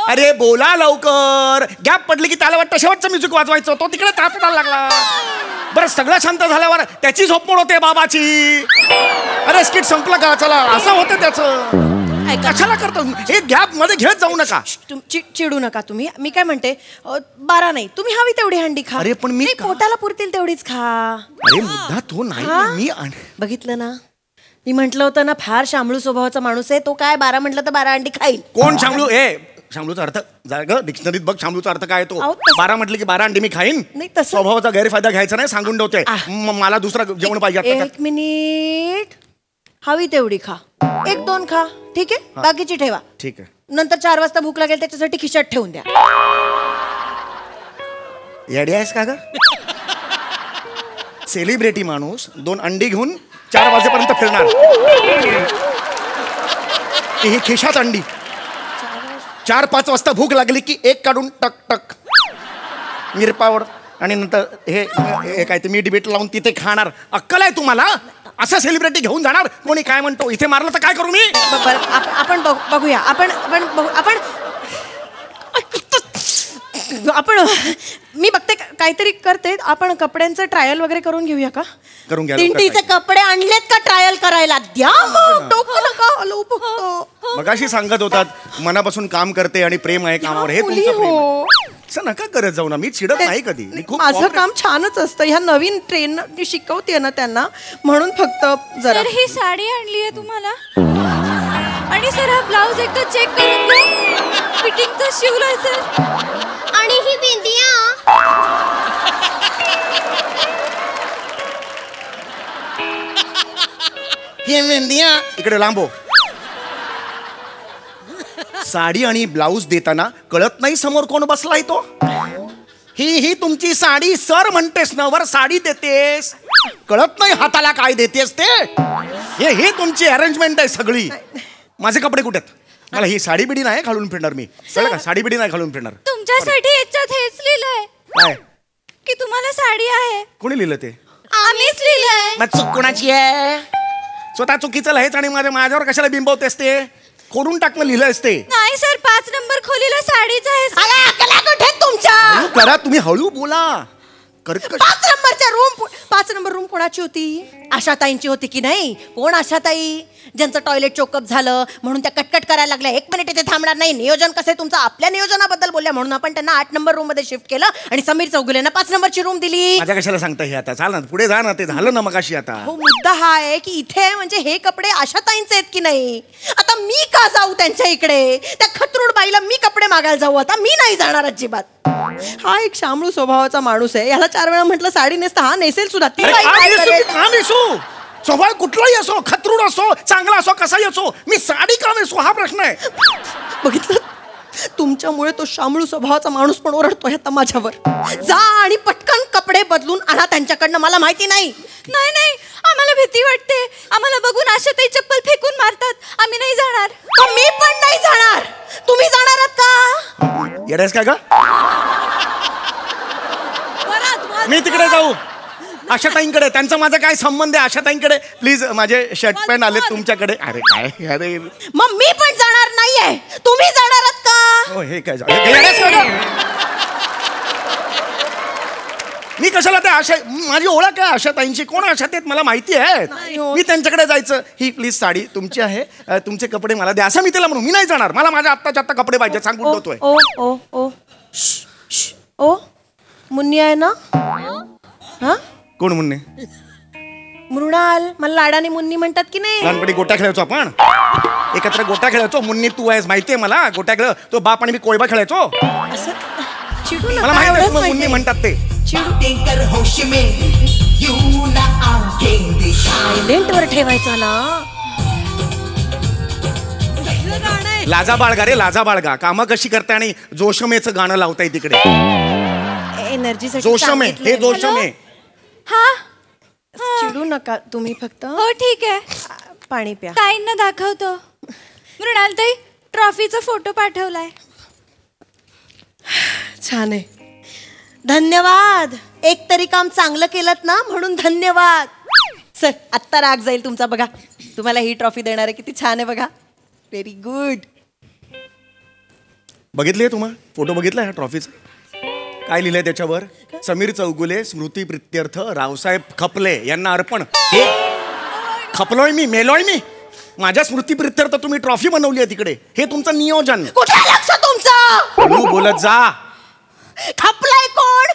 अरे बोला लवकर, गॅप पडली की त्याला वाटतं शेवटचं म्युझिक वाजवायचं, तो तिकडे तापडायला लागला. बरं सगळं शांत झाल्यावर त्याची झोप मोड होते बाबाची. अरे स्किट संपलं का? चला, असं होतं त्याचं. कशाला करतो हे? गॅप मध्ये घेत जाऊ नका. चिडू नका तुम्ही. मी काय म्हणते, 12 नाही, तुम्ही हवी तेवढी अंडी खा. अरे पण मी पोटाला पुरतील तेवढीच खा. अरे मुद्दा तो नाही. मी बघितलं ना, मी म्हंटल होतं ना, फार शामळू स्वभावाचा माणूस आहे तो. काय 12 म्हटलं तर 12 अंडी खाईल. कोण शामळू? शामळूचा अर्थ डिक्शनरीत बघ, शामळूचा अर्थ काय तो. 12 म्हटलं की 12 अंडी मी खाईन. स्वभावाचा गैरफायदा घ्यायचा नाही, सांगून ठेवतोय. मला दुसरं जेवण पाहिजे. 1 मिनिट, हवी तेवढी खा. 1-2 खा, ठीक आहे, बाकीची ठेवा. ठीक आहे. नंतर 4 वाजता भूक लागेल त्याच्यासाठी खिशात ठेवून द्या. येडी आहेस का ग? सेलिब्रिटी माणूस 2 अंडी घेऊन 4 वाजेपर्यंत फिरणार. ही खिशात अंडी. 4-5 वाजता भूक लागली की 1 काढून टक टक मिरपावड, आणि नंतर हे काय ते मीठ बीट लावून तिथे खाणार. अक्कल आहे तुम्हाला? असं सेलिब्रिटी घेऊन जाणार? कोणी काय म्हणतो? इथे मारलं तर काय करू मी? आपण बघूया. आपण मी बघते काहीतरी करते. आपण कपड्यांचं ट्रायल वगैरे करून घेऊया का? करून घ्या. दिंडीचे कपडे आणलेत का ट्रायल करायला? द्या मग. टोकू नका. हॅलो बघतो. मगाशी सांगत होतात मनापासून काम करते आणि प्रेम आहे कामावर. हे तुमचं प्रेम आहे. असं नका करत जाऊ ना. मी चिडत नाही कधी. माझं काम छानच असतं. ह्या नवीन ट्रेन शिकवते ना त्यांना, म्हणून फक्त जरा. ही साडी आणली आहे तुम्हाला, आणि सर हा ब्लाउज एकदा चेक करून घ्या. फिटिंग तर शिवलाय सर. आणि ही बिंदिया. ही बिंदिया इकडे लांबो. साडी आणि ब्लाऊज देताना कळत नाही समोर कोण बसलाय तो. ही तुमची साडी सर म्हणतेस ना, वर साडी देतेस, कळत नाही हाताला काय देतेस ते. हे तुमची अरेंजमेंट आहे सगळी. माझे कपडे कुठे आहेत? मला ही साडी बिडी नाही घालून फिरणार मी. कळलं का? साडी बिडी नाही घालून फिरणार. तुमच्यासाठी याच्यात हेच लिहिलंय काय की तुम्हाला साडी आहे. कोणी लिहिलं ते? आम्हीच लिहिलंय. मग चूक कोणाची आहे? स्वतः चुकीचं लिहायचं आणि माझ्यावर कशाला बिंबवतेस? ते खोडून टाकणं लिहिलं असते. नाही सर, 5 नंबर खोलीला साडीच आहे. कुठे तुमच्या? करा तुम्ही, हळू बोला. 5 नंबर रूम कोणाची होती? आशाताईंची होती की नाही? कोण आशाताई? ज्यांचं टॉयलेट चोकअप झालं म्हणून त्या कटकट करायला लागल्या. 1 मिनिट इथे थांबणार नाही. नियोजन कसं आहे तुमचं? आपल्या नियोजनाबद्दल बोलल्या म्हणून आपण त्यांना 8 नंबर रूम मध्ये शिफ्ट केलं आणि समीर चौगुलेंना 5 नंबरची रूम दिली. माझ्या कशाला सांगता हे? आता चाल ना, पुढे जा ना. ते झालं ना मगाशी. आता हो, मुद्दा हा आहे की इथे म्हणजे हे कपडे आशाताईंचे आहेत की नाही. आता मी का जाऊ त्यांच्या इकडे? त्या खतरूड बाईला मी कपडे मागायला जाऊ? आता मी नाही जाणार अजिबात. हा एक शामळू स्वभावाचा माणूस आहे. याला 4 वेळा म्हटलं साडी नेसता, हा नेसेल सुद्धा. स्वभाव कुठलाही असो, खतरूड असो, चांगला असो, कसाही असो, मी साडी का नेसू हा प्रश्न आहे. बघितलं, तुमच्यामुळे तो शामळू स्वभावाचा माणूस पण ओरडतोय आता माझ्यावर. जा आणि पटकन कपडे बदलून आणा त्यांच्याकडनं. मला माहिती नाही. नाही, आम्हाला भीती वाटते. आम्हाला बघून आशाताई चप्पल फेकून मारतात. आम्ही नाही जाणार. मी पण नाही जाणार. तुम्ही जाणार आहात का? येडेस काय का? मी तिकडे जाऊ आशाताईंकडे. त्यांचा माझा काय संबंध आहे आशाताईंकडे? प्लीज, माझे शर्ट पॅन्ट आले तुमच्याकडे. अरे काय? अरे मग मी पण जाणार नाहीये. तुम्ही जाणार आहात का? हो, हे काय मी कशाला? ते आशा माझी ओळख आहे आशाताईंची. कोण आशात आहेत मला माहिती आहे. मी त्यांच्याकडे जायचं. ही प्लीज साडी तुमची आहे, तुमचे कपडे मला द्या असं मी तिला म्हणून. मी नाही जाणार. मला माझ्या आत्ताच्या आत्ता कपडे पाहिजे सांगून ठेवतोय. ओ मुन्नी आहे ना? हा, कोण मुन्नी? मृणाल. मला लाडाने मुन्नी म्हणतात की नाही? लहानपणी गोट्या खेळायचो आपण. एकत्र गोट्या खेळायचो. मुन्नी तू आहेस माहितीये मला. गोट्या खेळ तो बाप आणि मी कोयबा खेळायचो. मला माहिती आहे मुन्नी म्हणतात ते. सायलेंट वर ठेवायचा ना. लाजा बाळगा रे लाजा बाळगा. कामं कशी करते आणि जोशमेचं गाणं लावताय तिकडे. एनर्जी जोशमे हे जोशमे. हा चिडू नका तुम्ही फक्त. हो ठीक आहे. पाणी प्या. ताईंना दाखवतो. मृणालताई ट्रॉफीचा फोटो पाठवलाय. छान आहे. धन्यवाद. एक तरी काम चांगलं केलं ना म्हणून धन्यवाद. सर आत्ता राग जाईल तुमचा. बघा तुम्हाला ही ट्रॉफी देणार आहे. किती छान आहे बघा. Very good. बघितली तुम्हाला फोटो बघितला ह्या ट्रॉफीचा. काय लिहिलंय त्याच्यावर. समीर चौगुले स्मृती प्रित्यर्थ रावसाहेब खपले यांना अर्पण. हे खपलोय मी मेलोय मी. माझ्या स्मृती प्रित्यर्थ तुम्ही ट्रॉफी बनवली आहे तिकडे. हे तुमचं नियोजन. कुठे लक्ष तुमचं. तू बोलत जा. खपलाय कोण.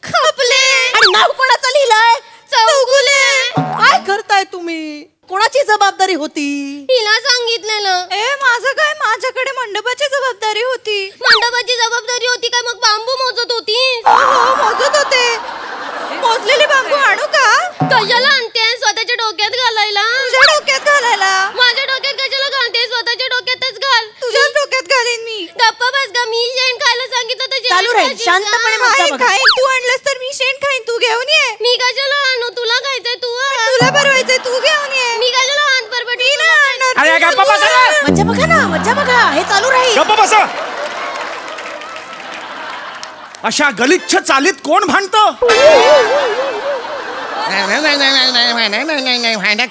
खपले आणि नाव कोणाचं लिहिलंय. चौगुले. काय करताय तुम्ही. कोणाची जबाबदारी होती. तिला सांगितलेलं. माझं काय. माझ्याकडे मंडपाची जबाबदारी होती. मंडपाची जबाबदारी होती काय. मग बांबू मोजत होती. मोजत होते. मोजलेले बांबू आणू का. कशाला आणते. स्वतःच्या डोक्यात घालायला. तुझ्या डोक्यात घालायला. माझ्या डोक्यात कशाला घालते. स्वतःच्या डोक्यातच घाल. तुझ्याच डोक्यात घालीन मी. गप्पा बस ग. मी शेण खायला सांगितलं तर चालू राहील शांतपणे. खाईन. तू आणलंस तर मी शेण खाईन. तू घेऊन ये. मी कशाला आणू. तुला खायचंय तू आण. तुला भरवायचंय तू घेऊन ये. मी कशाला हात बरबटी ना आणणार. अरे गप्पा बसा. मज्जा बघा ना. मज्जा बघा. हे चालू राहील. गप्पा बसा. अशा गलिच्छ चालीत कोण भांडतं.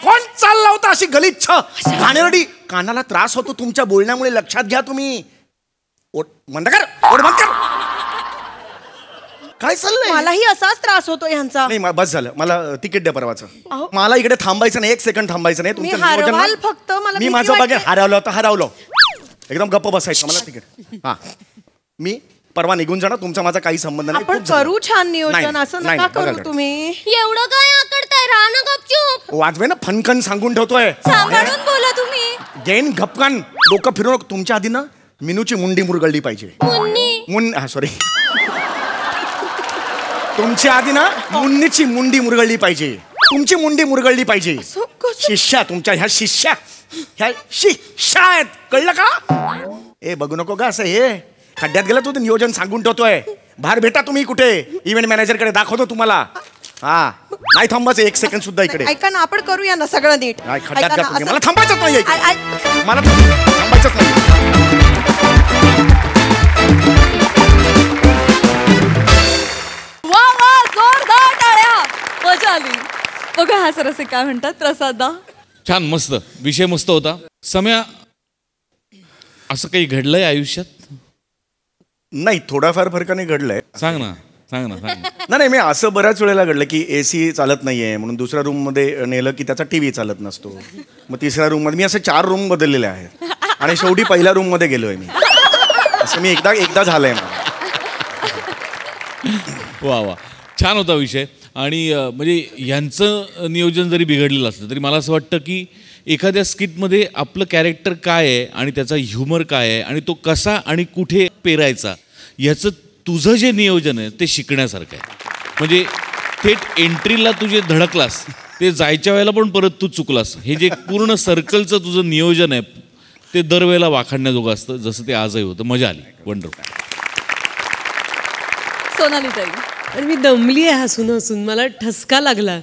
कोण चालला होता अशी गलिच्छ घाणेरडी. कानाला त्रास होतो तुमच्या बोलण्यामुळे. लक्षात घ्या तुम्ही. बंद कर. बंद कर. काय चाललंय. मलाही असाच त्रास होतो ह्यांचा. नाही बस झालं. मला तिकीट द्या परवाचं. मला इकडे थांबायचं नाही. 1 सेकंड थांबायचं नाही. तुमचं नियोजन फक्त मला मी माझं बघेन. हरवलं एकदम गप्प बसायचं. मला तिकीट. हा मी परवा निघून जाणार. तुमचा माझा काही संबंध नाही. आपण करू छान नियोजन. असं नका करू तुम्ही. एवढं काय आकडताय. राहा ना गपचूप. वाजवे ना फनकन सांगून ठेवतोय. सांभाळून बोला तुम्ही. गेन घपकन डोकं फिरवू नको. तुमच्या आधी ना मिनूची मुंडी मुरगळली पाहिजे. सॉरी तुमच्या आधी ना मुन्नीची मुंडी मुरगळली पाहिजे. तुमची मुंडी मुरगळली पाहिजे. शिष्या तुमच्या ह्या शिष्या ह्या शिष्या आहेत. कळलं का. ए बघू नको का असं. हे खड्ड्यात गेलं तू. नियोजन सांगून ठेवतोय. बाहेर भेटा तुम्ही कुठे. इव्हेंट मॅनेजर कडे दाखवतो तुम्हाला. हा नाही थांबायचं 1 सेकंड सुद्धा इकडे. ऐका ना आपण करूया ना सगळं नीट. खड्ड्यात घ्या तुम्ही. मला थांबायचंच नाही. मला थांबायचंच नाही. वा वा जोरदार टाळ्या. मजा आली. बघा हा सरसे काय म्हणतात. प्रसादा छान मस्त. विषय मस्त होता. सम्या असं काही घडलंय आयुष्यात. नाही थोडाफार फरकाने घडलंय. सांग ना. नाही मी असं बऱ्याच वेळेला घडलं की AC चालत नाहीये म्हणून दुसऱ्या रूम मध्ये नेलं की त्याचा TV चालत नसतो. मग तिसऱ्या रूम मध्ये. मी असे 4 रूम बदललेले आहेत. आणि शेवटी पहिल्या रूम मध्ये गेलोय मी. असं मी एकदा झालंय मला. वा वा छान होता विषय. आणि म्हणजे यांचं नियोजन जरी बिघडलेलं असलं तरी मला असं वाटतं की एखाद्या स्किटमध्ये आपलं कॅरेक्टर काय आहे आणि त्याचा ह्युमर काय आहे आणि तो कसा आणि कुठे पेरायचा ह्याचं तुझं जे नियोजन आहे ते शिकण्यासारखं आहे. म्हणजे थेट एंट्रीला तू जे धडकलास ते जायच्या वेळेला पण परत तू चुकलास. हे जे पूर्ण सर्कलचं तुझं नियोजन आहे ते दरवेळेला वाखाणण्याजोगं असतं. जसं ते आजही होतं. मजा आली. वंडरफुल. सोनाली ताई. आणि मी दमली आहे हसून. मला ठसका लागला.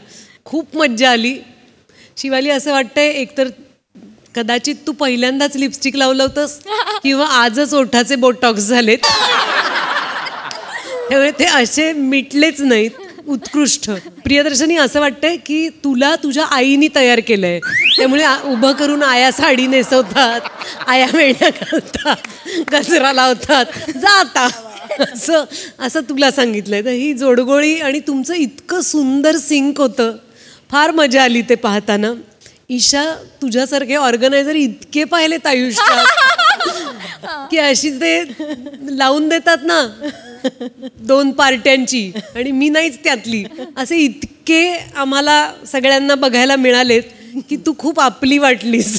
खूप मज्जा आली. शिवाली असं वाटतंय एकतर कदाचित तू पहिल्यांदाच लिपस्टिक लावलं होतंस किंवा आजच ओठाचे बोटॉक्स झालेत. त्यामुळे ते असे मिटलेच नाहीत. उत्कृष्ट. प्रियदर्शनी असं वाटतंय की तुला तुझ्या आईनी तयार केलंय. त्यामुळे उभं करून आया साडी नेसवतात. आया वेण्या घालतात. गजरा लावतात. जाता असं तुला सांगितलंय. तर ही जोडगोळी आणि तुमचं इतकं सुंदर सिंक होतं. फार मजा आली ते पाहताना. ईशा तुझ्यासारखे ऑर्गनायझर इतके पाहिलेत आयुष्यात की अशी ते लावून देतात ना 2 पार्ट्यांची आणि मी नाहीच त्यातली. असे इतके आम्हाला सगळ्यांना बघायला मिळालेत की तू खूप आपली वाटलीस.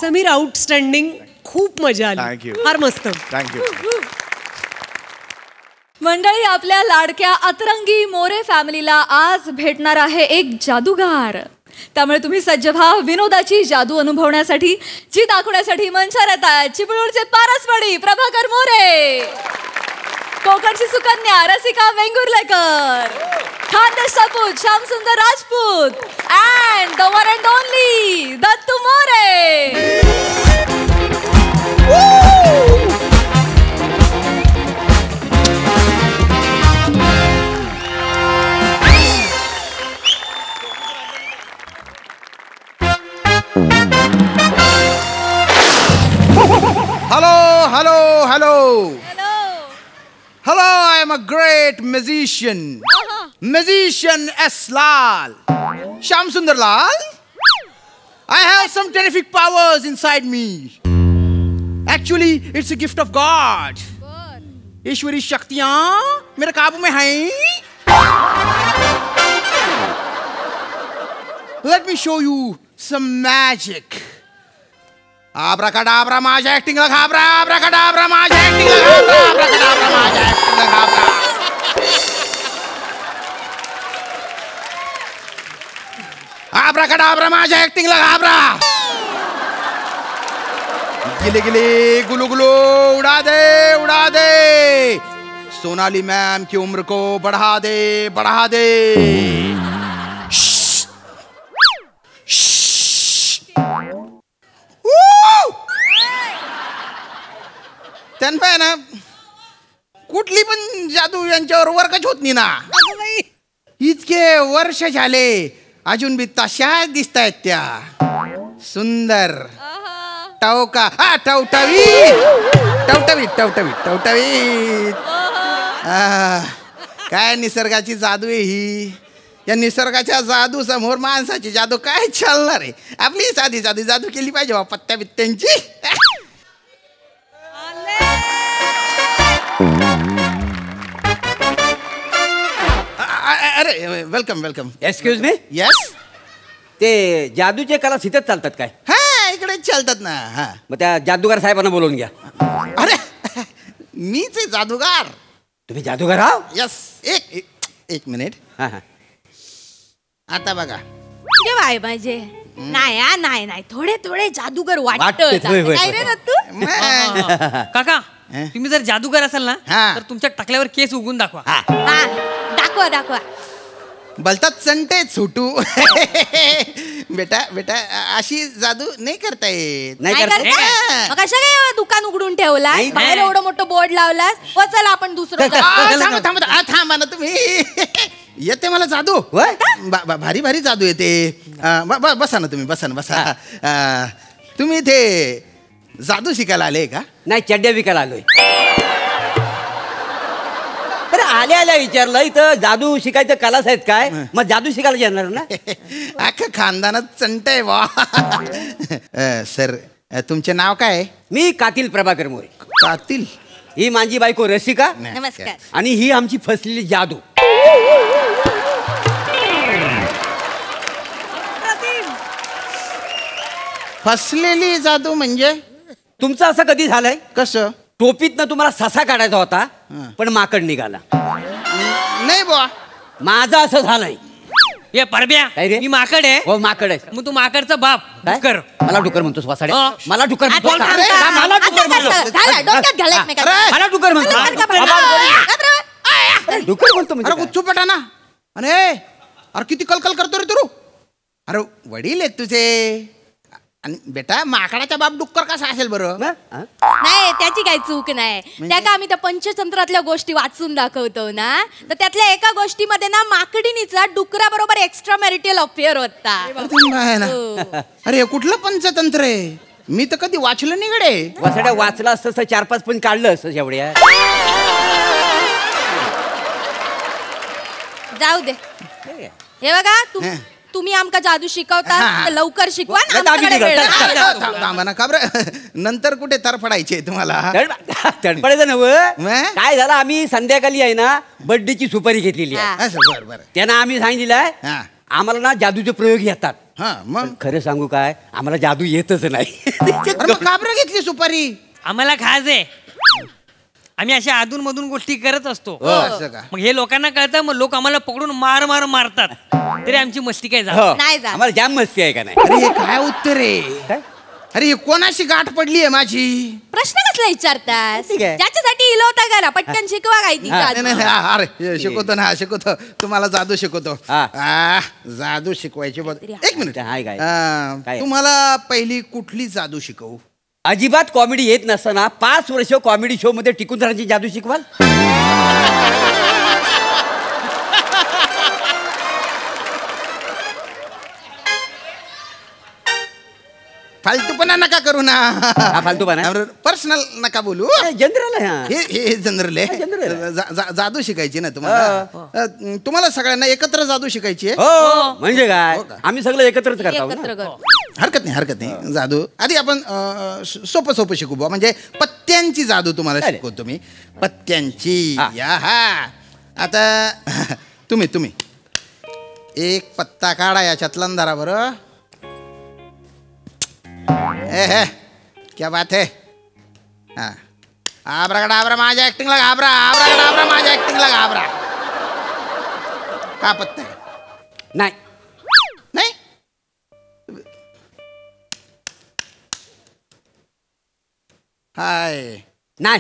समीर आउटस्टँडिंग, खूप मजा आली. Thank you. फार मस्त. थँक्यू. मंडळी, आपल्या लाडक्या अतरंगी मोरे फॅमिलीला आज भेटणार आहे एक जादूगार. त्यामुळे तुम्ही सज्ज व्हा विनोदाची जादू अनुभवण्यासाठी, जी दाखवण्यासाठी मंचावर येतात चिपळूणचे पारसवाडी प्रभाकर मोरे, कोकणची सुकन्या रसिका वेंगुर्लेकर, खानदेश सपूत Shyamsundar Rajput and the one and only Dattu More. Hello, I am a great musician. Musician S. Lal. Shyam Sundar Lal. I have some terrific powers inside me. Actually, it's a gift of God. ईश्वरी शक्तियाँ मेरे काबू में हैं. Let me show you some magic. Abracadabra, माझ्या acting ला घाबरा. Abracadabra, माझ्या acting ला घाबरा. Abracadabra, माझ्या acting ला घाबरा. Abracadabra, माझ्या acting ला घाबरा. गिले गिले गुलू गुलू उड़ा दे, उड़ा दे. सोनाली मैम की उम्र को बढ़ा दे, बढ़ा दे. त्यांना ना कुठली पण जादू यांच्यावर वर्कच होत नाही ना. इतके वर्ष झाले अजून बी तशाच दिसतायत त्या. सुंदर टवका टवटवीत टवटवीत टवटवीत टवटवीत. काय निसर्गाची जादू आहे ही. या निसर्गाच्या जादू समोर माणसाची जादू काय चालणार आहे. आपली साधी साधी जादू केली पाहिजे बा पत्त्या बित्त्यांची. अरे welcome welcome. Excuse me. Yes. ते जादूचे कला इथेच चालतात काय? हा इकडे चालतात ना. हा मग त्या जादूगार साहेबांना बोलवून घ्या. अरे मीच आहे जादूगार. तुम्ही जादूगार आहो? यस. एक मिनिट. हा हा. आता बघा. बाय माझे नाही नाही नाही थोडे थोडे जादूगर वाटतेच, होय, होय, काय रे दत्तू? काका तुम्ही जर जादूगार असाल ना हा. तर तुमच्या टाकल्यावर केस उगून दाखवा. हा दाखवा दाखवा. बोलतात संटे सुटू. बेटा बेटा अशी जादू नाही करता येत. नाही काय करता? करता? मग कशा काय दुकान उघडून ठेवला? नाही, बाहेर एवढं मोठं बोर्ड लावलास. व चला आपण दुसरं जादू. थांबा ना तुम्ही. येते मला जादू. होय? भारी भारी जादू येते. बसा ना तुम्ही. बसा ना बसा. तुम्ही इथे जादू शिकायला आले का? नाही चड्ड्या विकायला आलोय. अरे आल्या आल्या विचारलं इथं जादू शिकायचं कलाच आहेत काय? मग जादू शिकायला येणार ना. अख्खं खानदानात चंट आहे वा. सर तुमचे नाव काय? मी कातील प्रभाकर मोरे. कातील. ही माझी बायको रसिका नमस्कार. आणि ही आमची फसलेली जादू. फसलेली जादू म्हणजे? तुमचं असं कधी झालंय? कसं? टोपीतनं तुम्हाला ससा काढायचा होता पण माकड निघाला. नाही बुवा. माझं असं झालंय. ये परब्या काय रे? मी माकड आहे. हो माकड आहे. मग तू माकडचा बाप काय? कर. मला डुकर म्हणतोस वासाडे. हा. मला डुकर म्हणतो. आता थांब, थांब. मला डुकर आता म्हणतो. घाला, डोक्यात घाला एकमेकांना. मला डुकर म्हणतो. डुकर म्हणतो म्हणजे अरे काय? गुच्चू पटा ना. अरे किती कलकल करतो रे तू. अरे वडील आहेत तुझे. आणि बेटा माकडाचा बाप डुक्कर कसा असेल बरं? हा? नाही त्याची काही चूक नाही. त्या का आम्ही त्या पंचतंत्रातल्या गोष्टी वाचून दाखवतो ना, तर त्यातल्या एका गोष्टीमध्ये ना माकडीनीचा डुकरा बरोबर एक्स्ट्रा मॅरिटल अफेअर होता. हो. अरे कुठलं पंचतंत्र आहे? मी तर कधी वाचलं नाही गडे. वासाड्या वाचला असतं 4-5 पण काढलं असतं एवढ्या. जाऊ दे. हे बघा तुम्ही आमका जादू शिकवता तर लवकर शिकवा ना, आमच्याकडे वेळ नाही. थांबा ना का बरं. नंतर कुठे तरफडायचे तुम्हाला? तडपडायचं नव. काय झालं आम्ही संध्याकाळी आहे ना बर्थडेची सुपारी घेतलेली आहे. असं बरं बरं. त्यांना आम्ही सांगितलं हा. आम्हाला ना जादूचे प्रयोग येतात. हा मग खरं सांगू काय आम्हाला जादू येतच नाही. अरे मग का बरं घेतली सुपारी? आम्हाला खाज आहे. आम्ही अशा अधून मधून गोष्टी करत असतो. असं का? मग हे लोकांना कळतं, मग लोक आम्हाला पकडून मारतात. तरी आमची मस्ती काय हो. झाली नाही जात. आम्हाला जाम मस्ती आहे का नाही? अरे हे काय उत्तर आहे? अरे हे कोणाशी गाठ पडली आहे माझी? प्रश्न कसला विचारतास? ठीक आहे. ज्याच्यासाठी इलो होता करा पटकन शिकवा काय ती नाही, नाही, अरे शिकवतो ना, शिकवतो तुम्हाला जादू शिकवतो. जादू शिकवायची बघ. एक मिनिट. हाय काय? काय? तुम्हाला पहिली कुठली जादू शिकवू? अजिबात कॉमेडी येत नसताना 5 वर्ष कॉमेडी शो मध्ये टिकून राहण्याची जादू शिकवाल? फालतूपणा नका करू ना. फालतूपणा? पर्सनल नका बोलू. जनरल आहे. हे जनरल आहे. जादू शिकायची ना तुम्हाला. तुम्हाला सगळ्यांना एकत्र जादू शिकायची आहे. हो म्हणजे काय आम्ही सगळं एकत्रच करतो. हरकत नाही. जादू आधी आपण सोपं शिकू बुवा. म्हणजे पत्त्यांची जादू तुम्हाला शिकवतो मी. पत्त्यांची. आता तुम्ही एक पत्ता काढा याच्यातला अंधारा. बरं क्या बात है. आबरागडाबरा माझ्या ऍक्टिंगला घाबरा. आबरागडाबरा माझ्या ऍक्टिंगला घाबरा. का पत्ता आहे? नाही नाही. हाय नाही.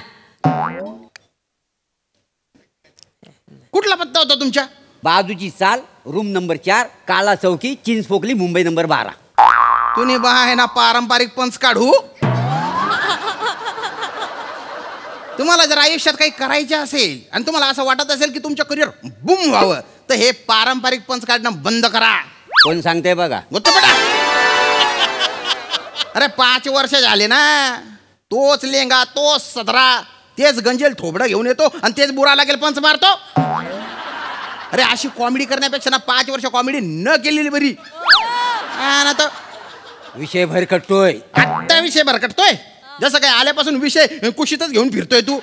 कुठला पत्ता होता तुमच्या? बाजूची चाल, रूम नंबर 4, काला चौकी, चिंचपोकली, मुंबई नंबर 12. तुम्ही बहा आहे ना पारंपरिक पंच काढू. तुम्हाला जर आयुष्यात काही करायचे असेल आणि तुम्हाला असं वाटत असेल की तुमचं करिअर बूम व्हावं तर हे पारंपरिक पंच काढणं बंद करा. कोण सांगते बघा? गोत्तपटा. अरे 5 वर्ष झाले ना. तोच लेंगा, तोच सदरा, तेच गंजेल थोबडं घेऊन येतो आणि तेच बुरा लागेल पंच मारतो. अरे अशी कॉमेडी करण्यापेक्षा ना 5 वर्ष कॉमेडी न केलेली बरी. ना तर विषय भरकटतोय. आत्ता विषय भरकटतोय. जसं काय आल्यापासून विषय कुशीतच घेऊन फिरतोय तू.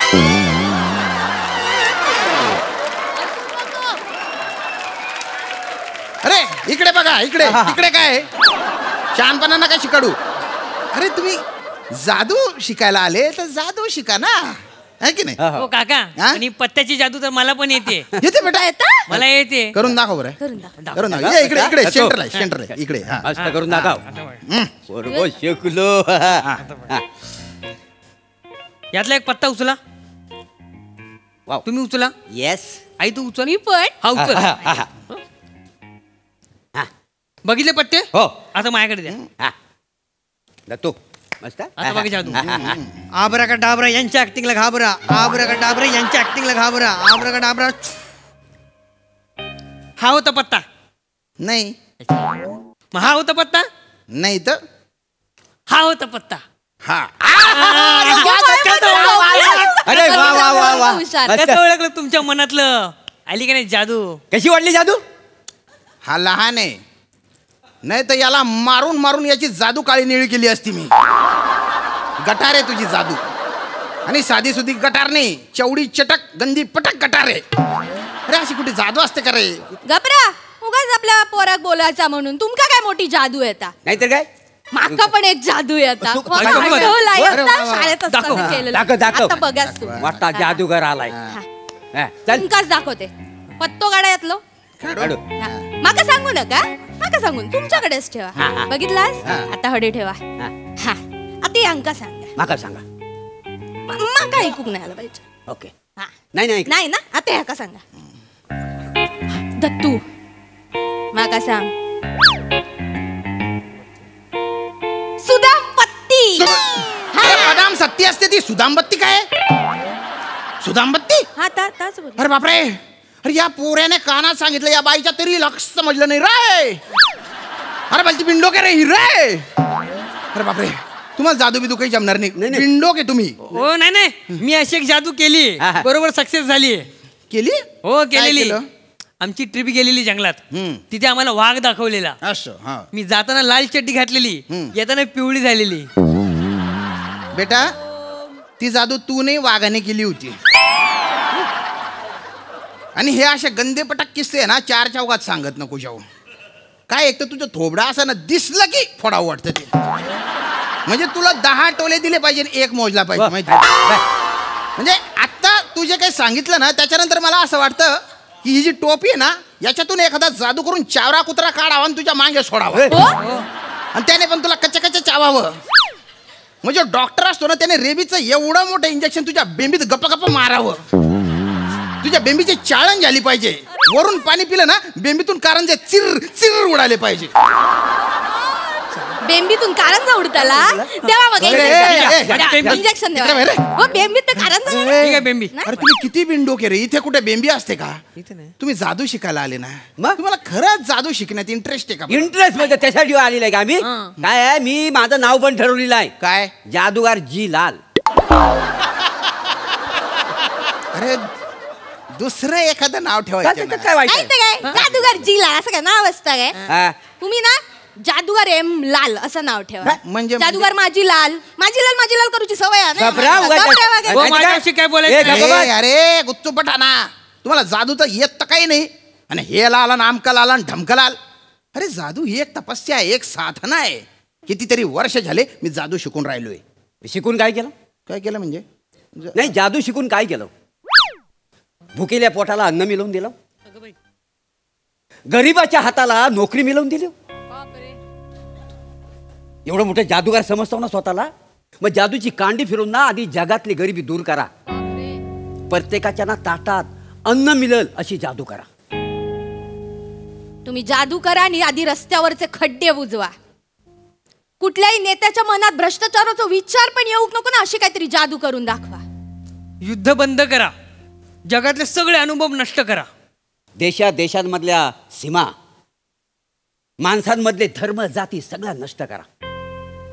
अरे इकडे बघा. इकडे काय शहाणपणा नका शिकाडू. अरे तुम्ही जादू शिकायला आले तर जादू शिका ना, है की नाही? हो काका. आणि पत्त्याची जादू तर मला पण येते. येते बेटा. मला येते. करून दाखव बरं. करून दाखव. इकडे सेंटर आहे इकडे. मस्त करून दाखव. बरोबर शिकलो. यातला एक पत्ता उचला. तुम्ही उचला. येस. आई तू उचल. मी पण. हा उचल. बघितले पत्ते? हो. आता माझ्याकडे द्या. तो मस्त. आता बघा जादू. आबराकाडाबरा यांच्या ऍक्टिंगला घाबरा. आबराकाडाबरा यांच्या ऍक्टिंगला घाबरा. आबराकाडाबरा. हा होता पत्ता? नाही. मग हा होता पत्ता? नाही तर हा होता पत्ता. हा. अरे वा वा वा वा. कसं ओळखलं तुमच्या मनातलं? आली का नाही जादू? कशी वाटली जादू? हा लहान आहे. नाही तर याला मारून मारून याची जादू काळी निळी केली असती मी. गटार आहे तुझी जादू. आणि साधी सुधी गटार नाही, चवडी चटक गंदी पटक गटार आहे. अरे अशी कुठे जादू असते का रे? गपरा उगाच आपल्या पोराक बोलायचा म्हणून तुमका काय मोठी जादू येता? नाहीतर काय? माका पण एक जादू येता. शाळेत असताना केलेलं. आता बघाच तू. वाटता जादूगार आलाय. चल तुमकाच दाखवते. पत्तो गाडा यातलो काढू. माका सांगू नका. माका सांगून तुमच्याकडेच ठेवा. बघितलास? आता हडे ठेवा. हा आता यांका सांगा. माका सांगा. माका ऐकूक नाही आलं पाहिजे. ओके. नाही नाही ना. आता ह्याका सांगा. दत्तू माका सांग. सुदामबत्ती. बदाम सत्ती असते ती. सुदामबत्ती काय? सुदामबत्ती? हा ताच बोल. अरे बापरे. अरे या पोऱ्याने कानात सांगितलं, या बाईच्या तरी लक्ष समजलं नाही रे. अरे बालती बिंडो के रे ही रे. अरे बापरे. तुम्हाला जादू बिदू काही जमणार नाही. बिंडो के तुम्ही. हो नाही मी अशी एक जादू केली. बरोबर सक्सेस झाली. केली? हो केलेली. आमची ट्रिप गेलेली जंगलात. तिथे आम्हाला वाघ दाखवलेला. मी जाताना लाल चड्डी घातलेली, येताना पिवळी झालेली. बेटा ती जादू तू नाही वाघाने केली होती. आणि हे असे गंदे पटक किस्से ना 4 चौघात सांगत नको जाऊ. काय एक तर तुझं थोबडा असं ना दिसलं की फोडावं वाटतं ते. म्हणजे तुला 10 टोले दिले पाहिजे आणि 1 मोजला पाहिजे माहिती. म्हणजे आता तू जे काही सांगितलं ना त्याच्यानंतर मला असं वाटतं की ही जी टोपी आहे ना याच्यातून एखादा जादू करून चावरा कुत्रा काढावा आणि तुझ्या मागे सोडावा आणि त्याने पण तुला कच्च्या कच्च्या चावावं. म्हणजे डॉक्टर असतो ना त्याने रेबीचं एवढं मोठं इंजेक्शन तुझ्या बेंबीत गप्पा गप्पा मारावं. तुझ्या बेंबीची चाळण झाली पाहिजे. वरून पाणी पिलं ना बेंबीतून कारंजे चिर चिर उडाले पाहिजे. बेंबीतून कारंजा उडताला तेव्हा मग इंजेक्शन द्यावा. बेंबीत तर कारंजा बेंबी. अरे तुम्ही किती बिनडोके रे. इथे कुठे बेंबी असते का? तुम्ही जादू शिकायला आले ना मग तुम्हाला खरंच जादू शिकण्यात इंटरेस्ट आहे का? इंटरेस्ट म्हणजे त्यासाठी आलेला आहे का आम्ही? काय आहे मी माझं नाव पण ठरवलेलं आहे. काय? जादूगार जी लाल. अरे दुसरं एखादं नाव ठेवायचं ना. काय वाईट आहे? काय जादूगार जी लाल असं काय नाव असतं काय? तुम्ही ना जादूगार एम लाल असं नाव ठेवा. म्हणजे जादूगार माझी लाल करूची सवय आहे ना. काय बोलायचं? अरे गुच्चूपठाणा तुम्हाला जादू तर येत तर काही नाही आणि हे लाल आणि आमका लाल आणि ढमका लाल. अरे जादू ही एक तपस्या आहे, एक साधना आहे. कितीतरी वर्ष झाले मी जादू शिकून राहिलोय. शिकून काय केलं? काय केलं म्हणजे? नाही जादू शिकून काय केलं? भुकेल्या पोटाला अन्न मिळवून दिलं, गरीबाच्या हाताला नोकरी मिळवून दिली. एवढं मोठं जादूगार समजतो ना स्वतःला. मग जादूची कांडी फिरून ना आधी जगातली गरिबी दूर करा. प्रत्येकाच्या ना ताटात अन्न मिळेल अशी जादू करा. तुम्ही जादू करा आणि आधी रस्त्यावरचे खड्डे बुजवा. कुठल्याही नेत्याच्या मनात भ्रष्टाचाराचा विचार पण येऊ नको ना अशी काहीतरी जादू करून दाखवा. युद्ध बंद करा. जगातले सगळे अनुभव नष्ट करा. देशांमधल्या सीमा, माणसांमधले धर्म जाती सगळ्या नष्ट करा.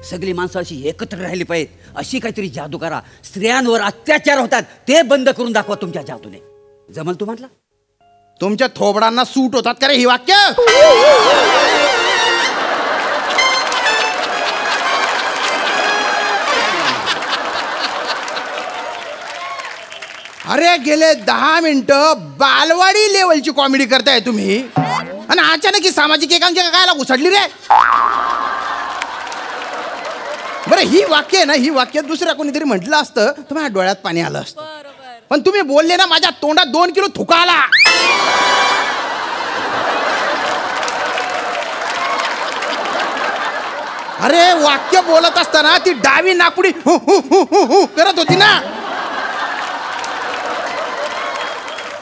सगळी माणसं अशी एकत्र राहिली पाहिजेत अशी काहीतरी जादू करा. स्त्रियांवर अत्याचार होतात ते बंद करून दाखवा तुमच्या जादूने. जमल तू म्हटलं? तुमच्या थोबडांना सूट होतात का रे ही वाक्य? अरे गेले 10 मिनिटं बालवाडी लेवलची कॉमेडी करताय तुम्ही आणि अचानक ही सामाजिक एकांकिका कायला घुसडली रे? बरं ही वाक्य आहे ना, ही वाक्य दुसऱ्या कोणीतरी म्हटलं असतं तर माझ्या डोळ्यात पाणी आलं असतं. पण तुम्ही बोलले ना माझ्या तोंडात 2 किलो थुका आला. अरे वाक्य बोलत असताना ती डावी नाकपुडी हु हु हु हु हु करत होती ना.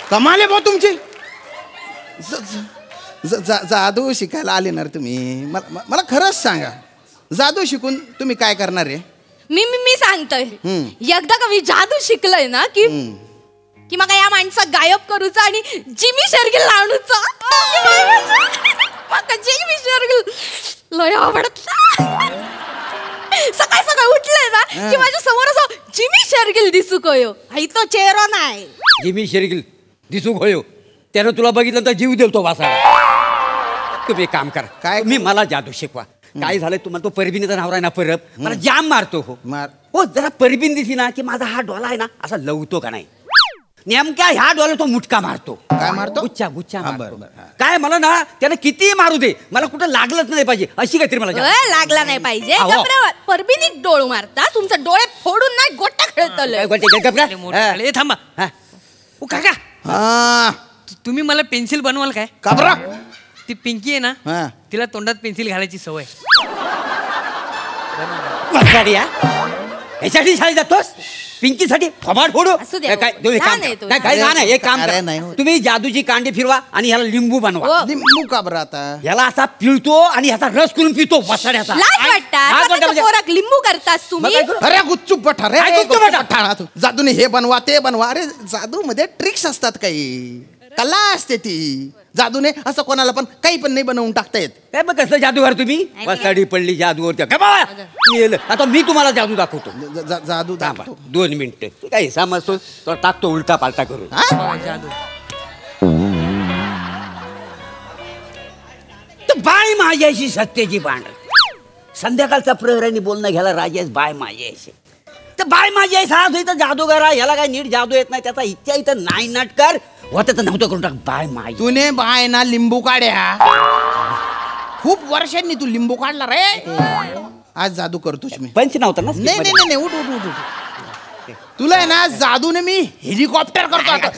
कमाल आहे भाऊ तुमची. जादू शिकायला आले ना तुम्ही. मला खरंच सांगा जादू शिकून तुम्ही काय करणार आहे? मी सांगतोय एकदा का मी जादू शिकलोय ना की मग या माणसा गायब करूचा आणि जिमी शेरगिल लावणूचा. जिमी शेरगिल लय आवडत. सकाळी सकाळी उठलंय ना की माझ्या समोर असं जिमी शेरगिल दिसू कयो. आई तो चेहरा नाही. जिमी शेरगिल दिसू होयो त्यानं तुला बघितलं तर जीव देतो वासाला. तुम्ही एक काम करा. काय? मी मला जादू शिकवा. काय झालंय तुम्हाला तो परबिनीचा नवरा आहे ना परब मला जाम मारतो. हो जरा परबीन दिसली ना की माझा हा डोला आहे ना असा लवतो का नाही. नेमक्या ह्या डोला तो मुटका मारतो. काय मारतो? गुच्चा मारतो. काय मला ना त्यानं किती मारू दे मला कुठं लागलंच नाही पाहिजे अशी काहीतरी मला लागला नाही पाहिजे. परबिनी डोळ मारता तुमचा डोळे फोडून नाही गोटा खेळतो. थांबा काका तुम्ही मला पेन्सिल बनवाल काय? का बरं? ती पिंकी आहे ना तिला तोंडात पेन्सिल घालायची सवय. यासाठी शाळेत जातोस? पिंकीसाठी फबाड फोडू? एक काम तुम्ही जादूची कांडी फिरवा आणि ह्याला लिंबू बनवा. लिंबू का बरं आता? ह्याला असा पिळतो आणि ह्याचा रस करून पितो वसाड्याचा. लिंबू करतास तुम्ही? अरे गुच्चू पठा जादूने हे बनवा ते बनवा. अरे जादू मध्ये ट्रिक्स असतात काही कला असते ती. जादूने असं कोणाला पण काही पण नाही बनवून टाकता येत. काय मग कसं जादूगार तुम्ही? वसाडी पडली जादूवर. आता मी तुम्हाला जादू दाखवतो. जादू दाखवतो 2 मिनिटं. काय समजतो तो टाकतो उलटा पालटा करून. बाय माझ्याशी सत्तेची भांड. संध्याकाळचा प्रहरांनी बोलणं घ्यायला राजेश बाय माझ्याशी. तर बाय माझ्या साथ होई तर जादूगार ह्याला काय नीट जादू येत नाही त्याचा इच्छा इथं नाही नाटकर होतं तर नव्हतं करून टाक. बाय माय तुने बाय ना लिंबू काढ्या खूप वर्षांनी तू लिंबू काढला रे. आज जादू करतोच मी. पंच नव्हता ना? नाही नाही नाही, उठ उठ उठ उठ. तुला आहे ना जादूने मी हेलिकॉप्टर करतो आता.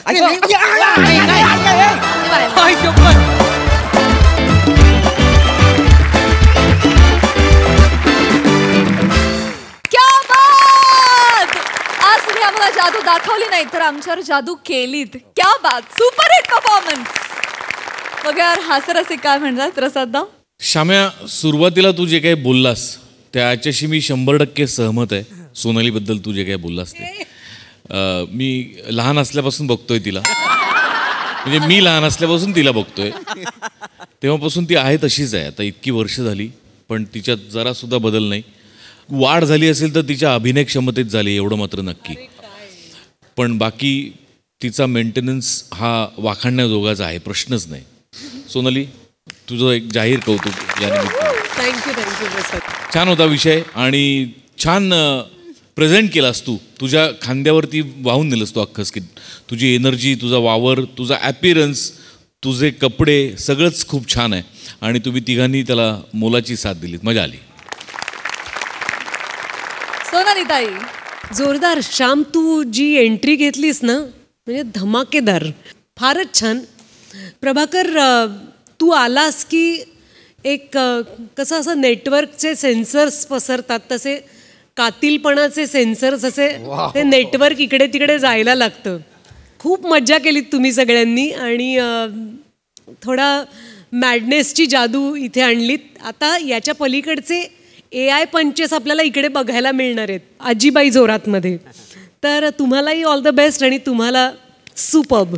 क्या बात! आज तुम्ही आम्हाला जादू दाखवली नाही तर आमच्यावर जादू केलीत. क्या बात, सुपर हिट परफॉर्मन्स. मग यार हास्यरसिक काय म्हणतात प्रसाददा? श्याम्या, सुरुवातीला तू जे काही बोललास त्याच्याशी मी 100% सहमत आहे. सोनालीबद्दल तू जे काही बोललास ते मी लहान असल्यापासून बघतोय तिला, म्हणजे मी लहान असल्यापासून तिला बघतोय, तेव्हापासून ती आहे तशीच आहे. आता इतकी वर्ष झाली पण तिच्यात जरासुद्धा बदल नाही. वाढ झाली असेल तर तिच्या अभिनय क्षमतेत झाली, एवढं मात्र नक्की. पण बाकी तिचा मेंटेनन्स हा वाखाणण्याजोगाचा आहे, प्रश्नच नाही. सोनाली, तुझं एक जाहीर कौतुक या निमित्तानं. थँक्यू. छान होता विषय आणि छान प्रेझेंट केलास तू. तुझ्या खांद्यावरती वाहून नेलंस तू अख्खं स्किट. तुझी एनर्जी, तुझा वावर, तुझा ॲपिरन्स, तुझे कपडे सगळंच खूप छान आहे आणि तुम्ही तिघांनी त्याला मोलाची साथ दिलीत. मजा आली. सोनाली ताई, जोरदार. श्याम, तू जी एंट्री घेतलीस ना, म्हणजे धमाकेदार, फारच छान. प्रभाकर, तू आलास की एक कसं असं नेटवर्कचे सेन्सर्स पसरतात तसे कातिलपणाचे सेन्सर्स असे ते नेटवर्क इकडे तिकडे जायला लागतं. खूप मज्जा केलीत तुम्ही सगळ्यांनी आणि थोडा मॅडनेसची जादू इथे आणलीत. आता याच्या पलीकडचे AI पंचेस आपल्याला इकडे बघायला मिळणार आहेत आजीबाई जोरातमध्ये. तर तुम्हालाही ऑल द बेस्ट आणि तुम्हाला सुपर्ब.